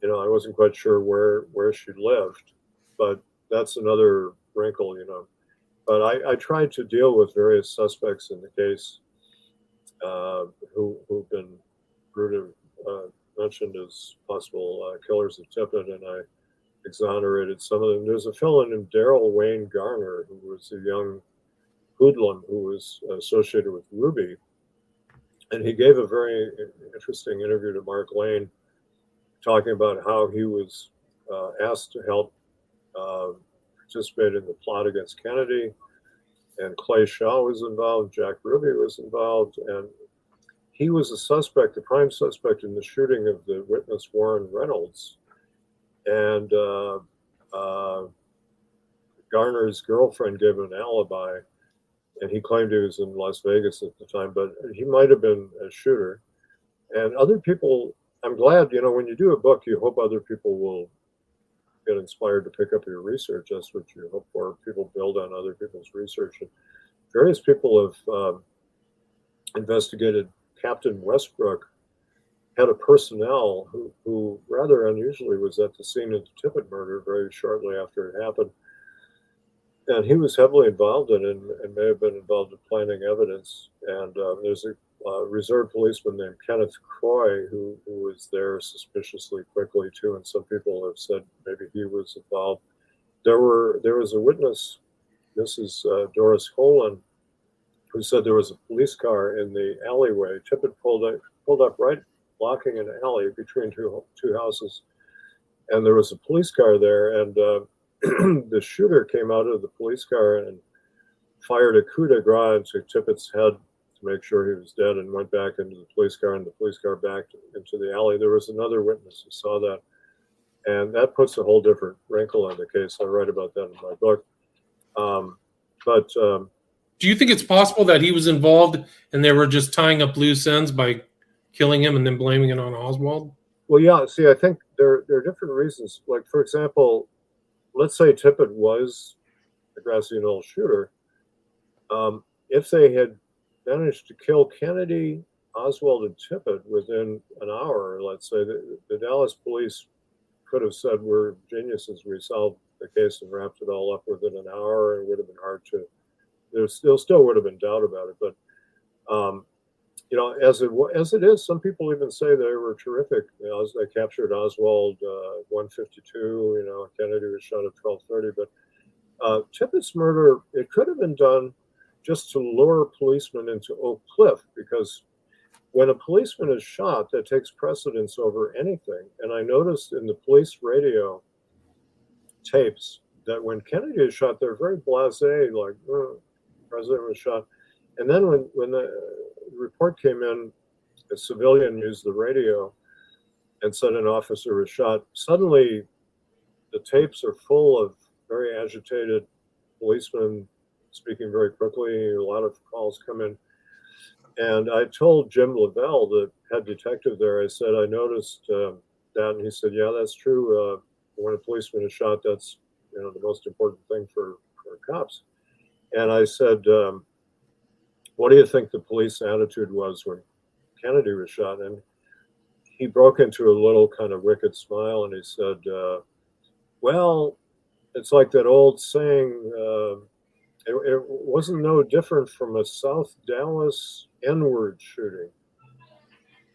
I wasn't quite sure where she lived. But that's another wrinkle, But I tried to deal with various suspects in the case who've been mentioned as possible killers of Tippit, and I exonerated some of them. There's a fellow named Darrell Wayne Garner, who was a young hoodlum who was associated with Ruby, and he gave a very interesting interview to Mark Lane, talking about how he was asked to help participate in the plot against Kennedy, and Clay Shaw was involved, Jack Ruby was involved, and he was a suspect, the prime suspect in the shooting of the witness Warren Reynolds. And Garner's girlfriend gave him an alibi, and he claimed he was in Las Vegas at the time, but he might have been a shooter. And other people, I'm glad, when you do a book, you hope other people will get inspired to pick up your research. That's what you hope for. People build on other people's research. And various people have investigated Captain Westbrook, head of personnel, who rather unusually was at the scene of the Tippit murder very shortly after it happened. And he was heavily involved in it and may have been involved in planting evidence. And there's a reserve policeman named Kenneth Croy who was there suspiciously quickly too. And some people have said maybe he was involved. There was a witness, Mrs. Doris Holan, who said there was a police car in the alleyway. Tippit pulled up right, blocking an alley between two houses, and there was a police car there. And the shooter came out of the police car and fired a coup de grace into Tippit's head to make sure he was dead, and went back into the police car, and the police car backed into the alley. There was another witness who saw that, and that puts a whole different wrinkle on the case. I write about that in my book. Do you think it's possible that he was involved and they were just tying up loose ends by killing him and then blaming it on Oswald? Well, yeah. See, I think there are different reasons. Like, for example, let's say Tippit was the grassy knoll shooter. If they had managed to kill Kennedy, Oswald, and Tippit within an hour, let's say, the Dallas police could have said, "We're geniuses. We solved the case and wrapped it all up within an hour." It would have been hard to. There still would have been doubt about it, but um, as it is, some people even say they were terrific. As they captured Oswald 152. Kennedy was shot at 12:30. But Tippit's murder, it could have been done just to lure policemen into Oak Cliff, because when a policeman is shot, that takes precedence over anything. And I noticed in the police radio tapes that when Kennedy is shot, they're very blasé, like, president was shot. And then when the report came in, a civilian used the radio and said an officer was shot. Suddenly, the tapes are full of very agitated policemen speaking very quickly. A lot of calls come in. And I told Jim Lavelle, the head detective there, I said, I noticed that. And he said, yeah, that's true. When a policeman is shot, that's the most important thing for cops. And I said, what do you think the police attitude was when Kennedy was shot? And he broke into a little kind of wicked smile, and he said, well, it's like that old saying, it wasn't no different from a South Dallas N-word shooting.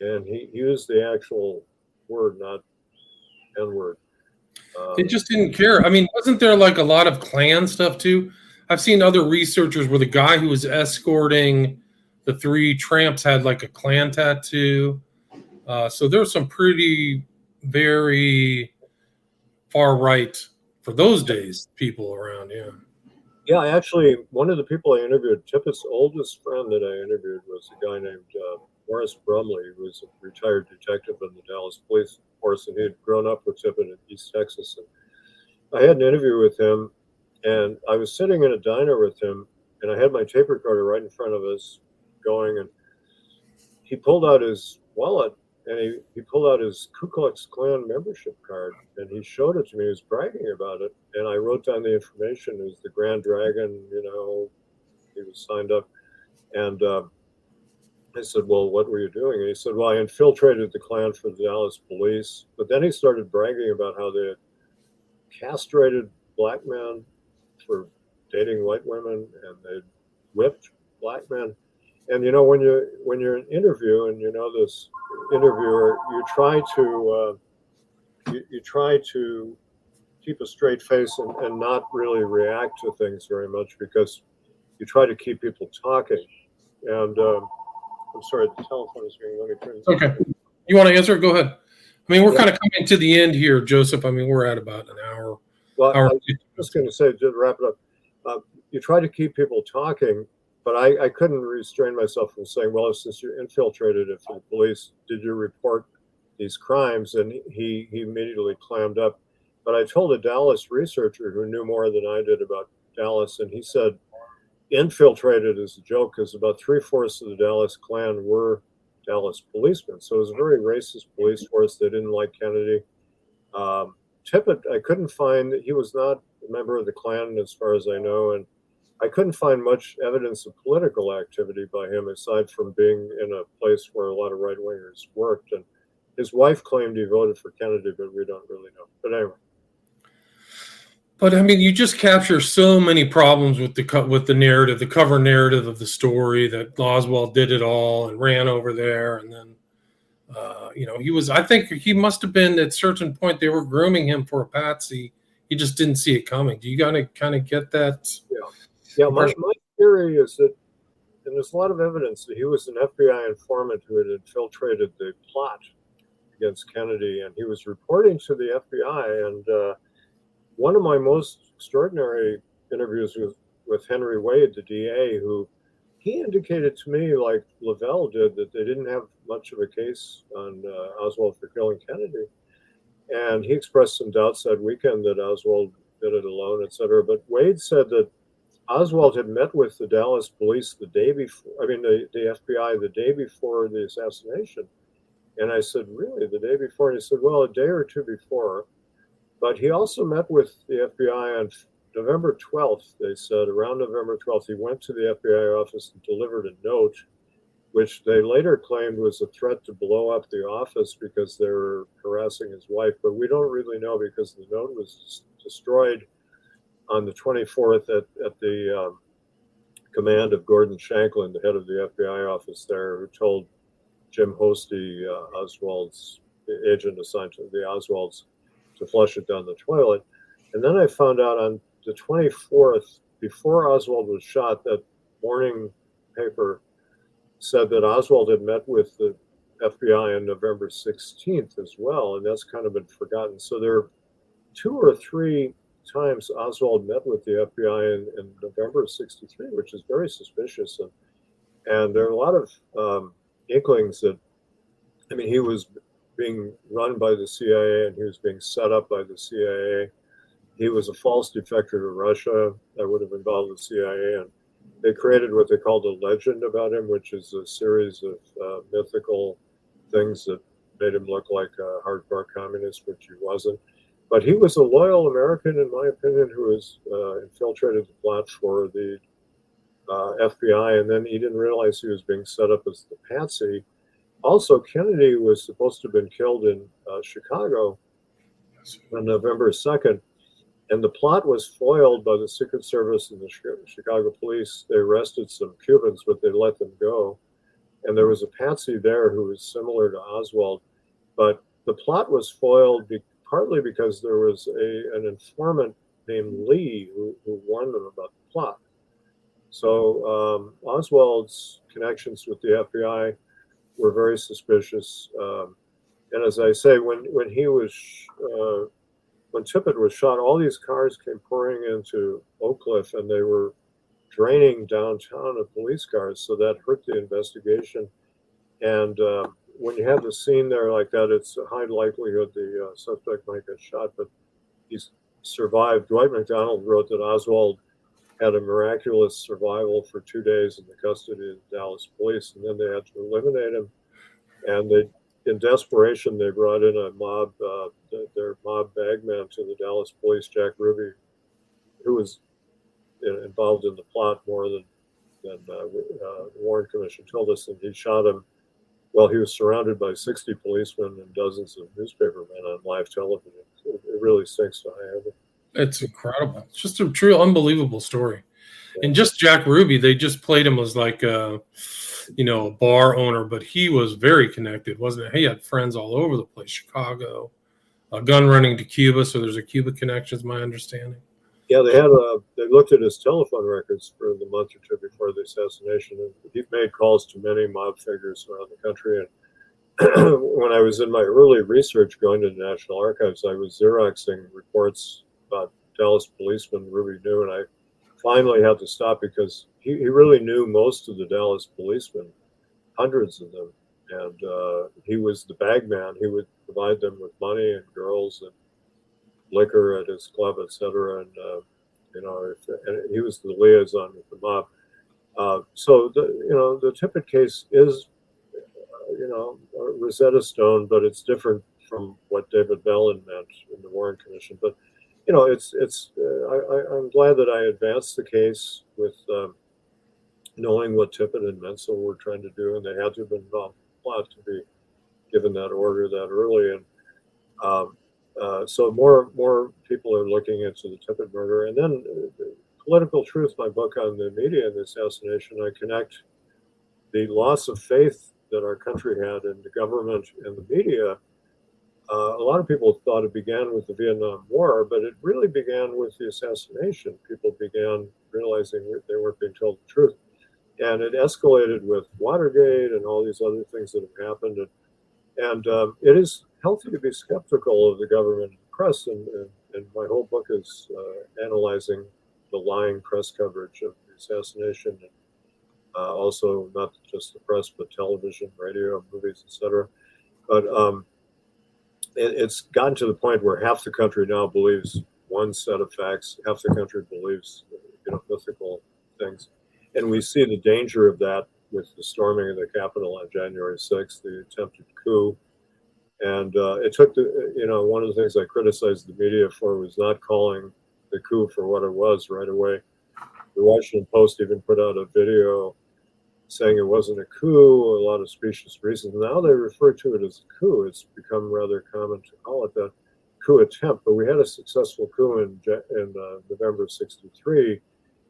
And he used the actual word, not N-word. They just didn't care. I mean, wasn't there like a lot of Klan stuff too? I've seen other researchers where the guy who was escorting the three tramps had like a Klan tattoo. So there's some pretty, very far right for those days people around. Yeah. Yeah, actually, one of the people I interviewed, Tippit's oldest friend that I interviewed, was a guy named Morris Brumley, who was a retired detective in the Dallas Police Force, and he had grown up with Tippit in East Texas. And I had an interview with him, and I was sitting in a diner with him, and I had my tape recorder right in front of us going, and he pulled out his wallet, and he pulled out his Ku Klux Klan membership card, and he showed it to me. He was bragging about it, and I wrote down the information. It was the Grand Dragon, he was signed up. And I said, well, what were you doing? And he said, well, I infiltrated the Klan for the Dallas police. But then he started bragging about how they had castrated black men for dating white women, and they'd whipped black men. And when you're in an interview, and this interviewer, you try to keep a straight face and not really react to things very much, because you try to keep people talking. And I'm sorry, the telephone is ringing. Let me turn this Okay. off. You want to answer? Go ahead. I mean, we're kind of coming to the end here, Joseph. I mean, we're at about an hour. Well, I was just going to say, to wrap it up, you try to keep people talking, but I couldn't restrain myself from saying, well, since you infiltrated it for the police, did you report these crimes? And he immediately clammed up. But I told a Dallas researcher who knew more than I did about Dallas, and he said, infiltrated is a joke, because about 3/4 of the Dallas Klan were Dallas policemen. So it was a very racist police force. They didn't like Kennedy. Tippit, I couldn't find, he was not a member of the Klan as far as I know, and I couldn't find much evidence of political activity by him, aside from being in a place where a lot of right-wingers worked. And his wife claimed he voted for Kennedy, but we don't really know. But anyway. But I mean, you just capture so many problems with the narrative, the cover narrative of the story, that Oswald did it all and ran over there, and then he was. I think he must have been, at a certain point they were grooming him for a patsy. He just didn't see it coming. Do you gotta kind of get that? Yeah. My theory is that, and there's a lot of evidence that he was an FBI informant who had infiltrated the plot against Kennedy, and he was reporting to the FBI. And one of my most extraordinary interviews with Henry Wade, the DA, who he indicated to me, like Lavelle did, that they didn't have much of a case on Oswald for killing Kennedy. And he expressed some doubts that weekend that Oswald did it alone, etc. But Wade said that Oswald had met with the Dallas police the day before, the FBI the day before the assassination. And I said, really, the day before? And he said, well, a day or two before. But he also met with the FBI on November 12th, they said. Around November 12th, he went to the FBI office and delivered a note, which they later claimed was a threat to blow up the office because they were harassing his wife. But we don't really know because the note was destroyed on the 24th at the command of Gordon Shanklin, the head of the FBI office there, who told Jim Hosty, Oswald's agent assigned to the Oswalds, to flush it down the toilet. And then I found out on the 24th, before Oswald was shot, that morning paper said that Oswald had met with the FBI on November 16th as well, and that's kind of been forgotten. So there are 2 or 3 times Oswald met with the FBI in November of '63, which is very suspicious. And there are a lot of inklings that, I mean, he was being run by the CIA and he was being set up by the CIA. He was a false defector to Russia that would have involved the CIA. And they created what they called a legend about him, which is a series of mythical things that made him look like a hardcore communist, which he wasn't. But he was a loyal American, in my opinion, who was infiltrated the plot for the FBI, and then he didn't realize he was being set up as the patsy. Also, Kennedy was supposed to have been killed in Chicago on November 2nd, and the plot was foiled by the Secret Service and the Chicago police. They arrested some Cubans, but they let them go. And there was a patsy there who was similar to Oswald, but the plot was foiled partly because there was an informant named Lee who warned them about the plot. So Oswald's connections with the FBI were very suspicious. And as I say, when Tippit was shot, all these cars came pouring into Oak Cliff, and they were draining downtown of police cars, so that hurt the investigation. And when you have the scene there like that, it's a high likelihood the suspect might get shot, but he's survived. Dwight McDonald wrote that Oswald had a miraculous survival for 2 days in the custody of the Dallas police, and then they had to eliminate him. And in desperation, they brought in a mob, their mob bagman to the Dallas police, Jack Ruby, who was involved in the plot more than the Warren Commission told us, and he shot him while he was surrounded by 60 policemen and dozens of newspapermen on live television. It really sinks to high heaven. It's incredible. It's just a true unbelievable story. Yeah. And just Jack Ruby, they just played him as like a bar owner, but he was very connected, wasn't it? He had friends all over the place, Chicago, a gun running to Cuba. So there's a Cuba connection, is my understanding. Yeah, they looked at his telephone records for the month or two before the assassination, and he made calls to many mob figures around the country. And when I was in my early research going to the National Archives, I was Xeroxing reports about Dallas policemen Ruby knew, and I finally had to stop because he really knew most of the Dallas policemen, hundreds of them, and he was the bag man. He would provide them with money and girls and liquor at his club, etc. And he was the liaison with the mob. So the Tippit case is a Rosetta Stone, but it's different from what David Bellin meant in the Warren Commission. But I'm glad that I advanced the case with knowing what Tippit and Menzel were trying to do, and they had to have been involved in the plot to be given that order that early. And so more people are looking into the Tippit murder. And then Political Truth, my book on the media and the assassination, I connect the loss of faith that our country had in the government and the media. A lot of people thought it began with the Vietnam War, but it really began with the assassination. People began realizing they weren't being told the truth. And it escalated with Watergate and all these other things that have happened. And it is healthy to be skeptical of the government and press, and my whole book is analyzing the lying press coverage of the assassination, and also not just the press, but television, radio, movies, etc. But it's gotten to the point where half the country now believes one set of facts, half the country believes mythical things, and we see the danger of that with the storming of the Capitol on January 6th, the attempted coup. And it took one of the things I criticized the media for was not calling the coup for what it was right away. The Washington Post even put out a video saying it wasn't a coup, a lot of specious reasons. Now they refer to it as a coup. It's become rather common to call it that coup attempt. But we had a successful coup in November '63,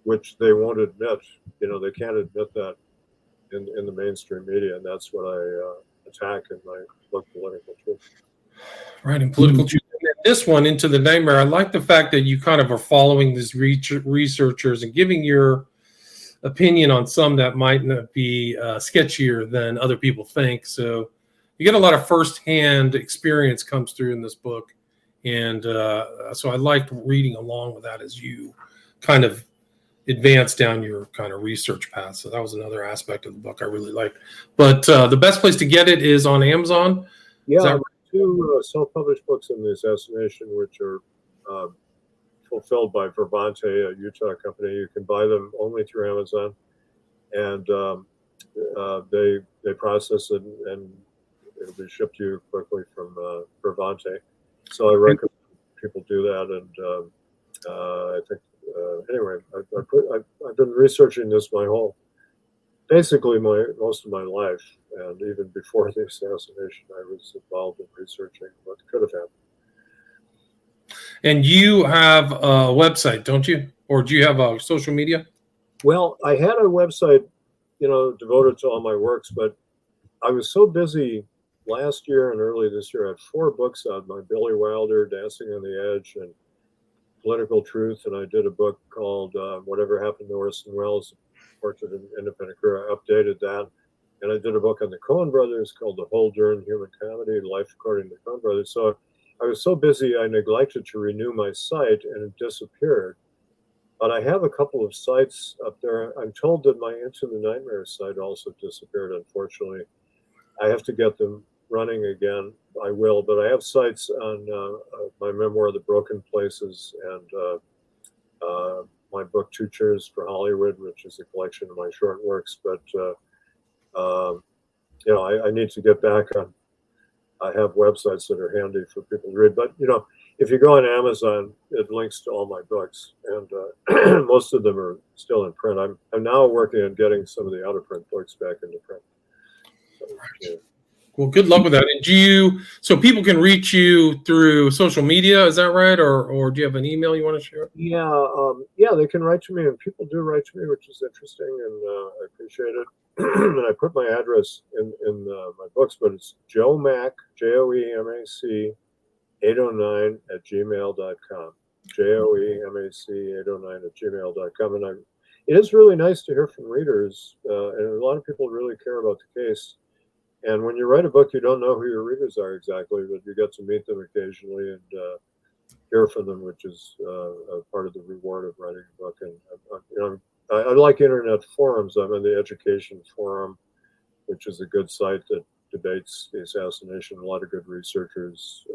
which they won't admit. They can't admit that in the mainstream media, and that's what I attack in my book, Political Truth. Right, in Political Truth. And this one, Into the Nightmare, I like the fact that you kind of are following these researchers and giving your opinion on some that might not be sketchier than other people think. So you get a lot of firsthand experience comes through in this book. And so I liked reading along with that as you kind of advance down your kind of research path. So that was another aspect of the book I really liked. But the best place to get it is on Amazon. Yeah, two self-published books on the assassination, which are fulfilled by Vervante, a Utah company. You can buy them only through Amazon, and they process it and it'll be shipped to you quickly from Vervante. So I recommend people do that. And I think anyway, I've been researching this basically most of my life, and even before the assassination, I was involved in researching what could have happened. And you have a website, don't you? Or do you have a social media? Well, I had a website, devoted to all my works, but I was so busy last year and early this year. I had 4 books out: my Billy Wilder, Dancing on the Edge, and Political Truth. And I did a book called Whatever Happened to Orson Welles, Portrait of an Independent Career. I updated that. And I did a book on the Coen brothers called The Whole Darn Human Comedy, Life According to the Coen brothers. So I was so busy, I neglected to renew my site, and it disappeared. But I have a couple of sites up there. I'm told that my Into the Nightmare site also disappeared, unfortunately. I have to get them running again. I will, but I have sites on my memoir, The Broken Places, and my book, Two Cheers for Hollywood, which is a collection of my short works. But, I need to get back on. I have websites that are handy for people to read. But, if you go on Amazon, it links to all my books, and most of them are still in print. I'm now working on getting some of the out-of-print books back into print. So, yeah. Well, good luck with that. And so people can reach you through social media, is that right? Or do you have an email you want to share? Yeah, they can write to me, and people do write to me, which is interesting, and I appreciate it. And I put my address in my books, but it's JoeMac, JoeMac 809 at gmail.com. JoeMac 809 at gmail.com. And it is really nice to hear from readers, and a lot of people really care about the case. And when you write a book, you don't know who your readers are exactly, but you get to meet them occasionally and hear from them, which is a part of the reward of writing a book. And I like internet forums. I'm in the Education Forum, which is a good site that debates the assassination. A lot of good researchers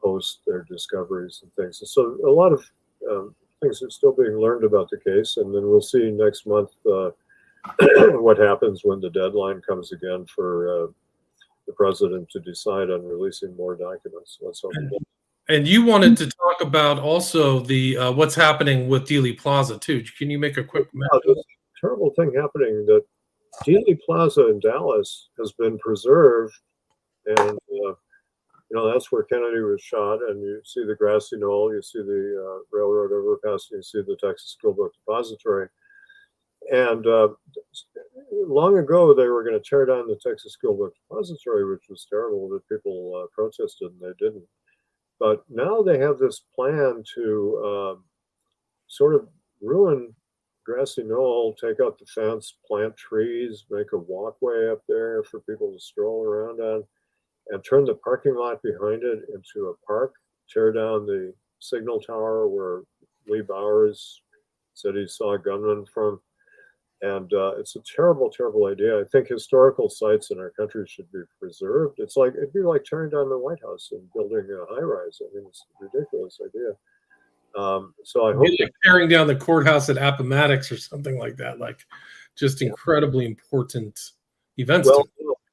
post their discoveries and things. And so a lot of things are still being learned about the case. And then we'll see next month what happens when the deadline comes again for the president to decide on releasing more documents. Let's hope. And you wanted to talk about also the what's happening with Dealey Plaza too. Can you make a quick mention? There's a terrible thing happening that Dealey Plaza in Dallas has been preserved, and that's where Kennedy was shot. And you see the grassy knoll, you see the railroad overpass, and you see the Texas School Book Depository. And long ago, they were going to tear down the Texas School Book Depository, which was terrible that people protested, and they didn't. But now they have this plan to sort of ruin grassy knoll, take out the fence, plant trees, make a walkway up there for people to stroll around on, and turn the parking lot behind it into a park, tear down the signal tower where Lee Bowers said he saw a gunman from. And it's a terrible, terrible idea. I think historical sites in our country should be preserved. It'd be like tearing down the White House and building a high-rise. I mean, it's a ridiculous idea. So I hope like tearing down the courthouse at Appomattox or something like that. Like just incredibly important events. Well,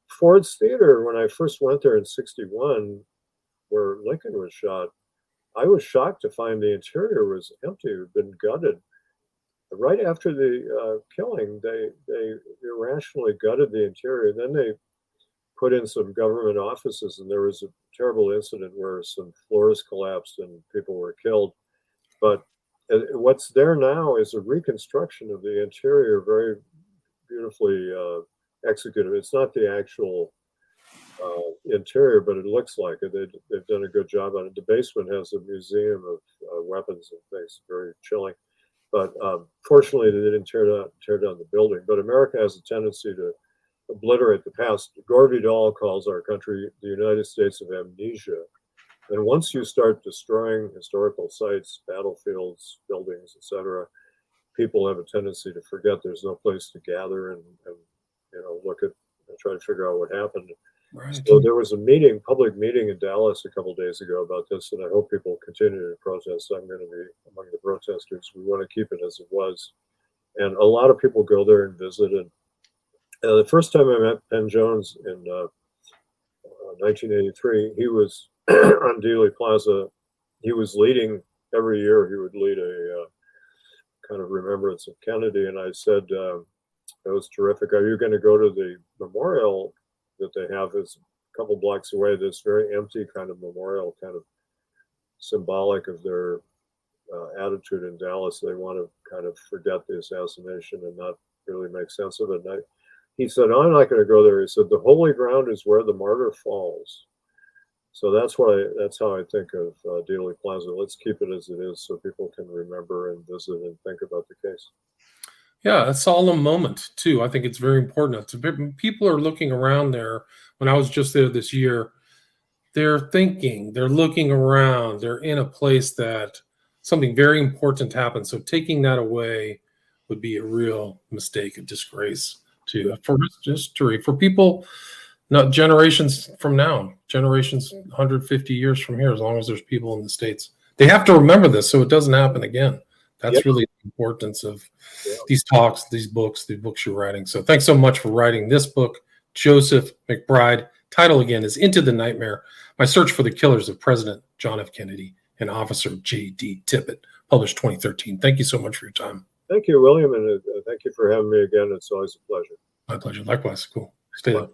Ford's Theater, when I first went there in '61, where Lincoln was shot, I was shocked to find the interior was empty. It had been gutted. Right after the killing, they irrationally gutted the interior. Then they put in some government offices, and there was a terrible incident where some floors collapsed and people were killed. But what's there now is a reconstruction of the interior, very beautifully executed. It's not the actual interior, but it looks like it. They've done a good job on it. The basement has a museum of weapons and things, very chilling. But fortunately, they didn't tear down the building. But America has a tendency to obliterate the past. Gore Vidal calls our country the United States of amnesia. And once you start destroying historical sites, battlefields, buildings, etc., people have a tendency to forget there's no place to gather and look at and try to figure out what happened. Right. So there was a public meeting in Dallas a couple of days ago about this, and I hope people continue to protest. I'm going to be among the protesters. We want to keep it as it was. And a lot of people go there and visit. And the first time I met Penn Jones in 1983, he was on Dealey Plaza. He was leading, every year he would lead a kind of remembrance of Kennedy. And I said, that was terrific. Are you going to go to the memorial that they have? Is a couple blocks away, this very empty kind of memorial, kind of symbolic of their attitude in Dallas. They want to kind of forget the assassination and not really make sense of it. And he said, oh, I'm not going to go there. He said, the holy ground is where the martyr falls. So that's how I think of Dealey Plaza. Let's keep it as it is so people can remember and visit and think about the case. Yeah, a solemn moment too. I think it's very important. People are looking around there. When I was just there this year, they're thinking, they're looking around, they're in a place that something very important happened. So taking that away would be a real mistake, a disgrace for history, for people, not generations from now, generations 150 years from here, as long as there's people in the States. They have to remember this so it doesn't happen again. That's really the importance of these talks, these books you're writing. So thanks so much for writing this book, Joseph McBride. Title again is Into the Nightmare, My Search for the Killers of President John F. Kennedy and Officer J.D. Tippit, published 2013. Thank you so much for your time. Thank you, William, and thank you for having me again. It's always a pleasure. My pleasure. Likewise. Cool. Stay there.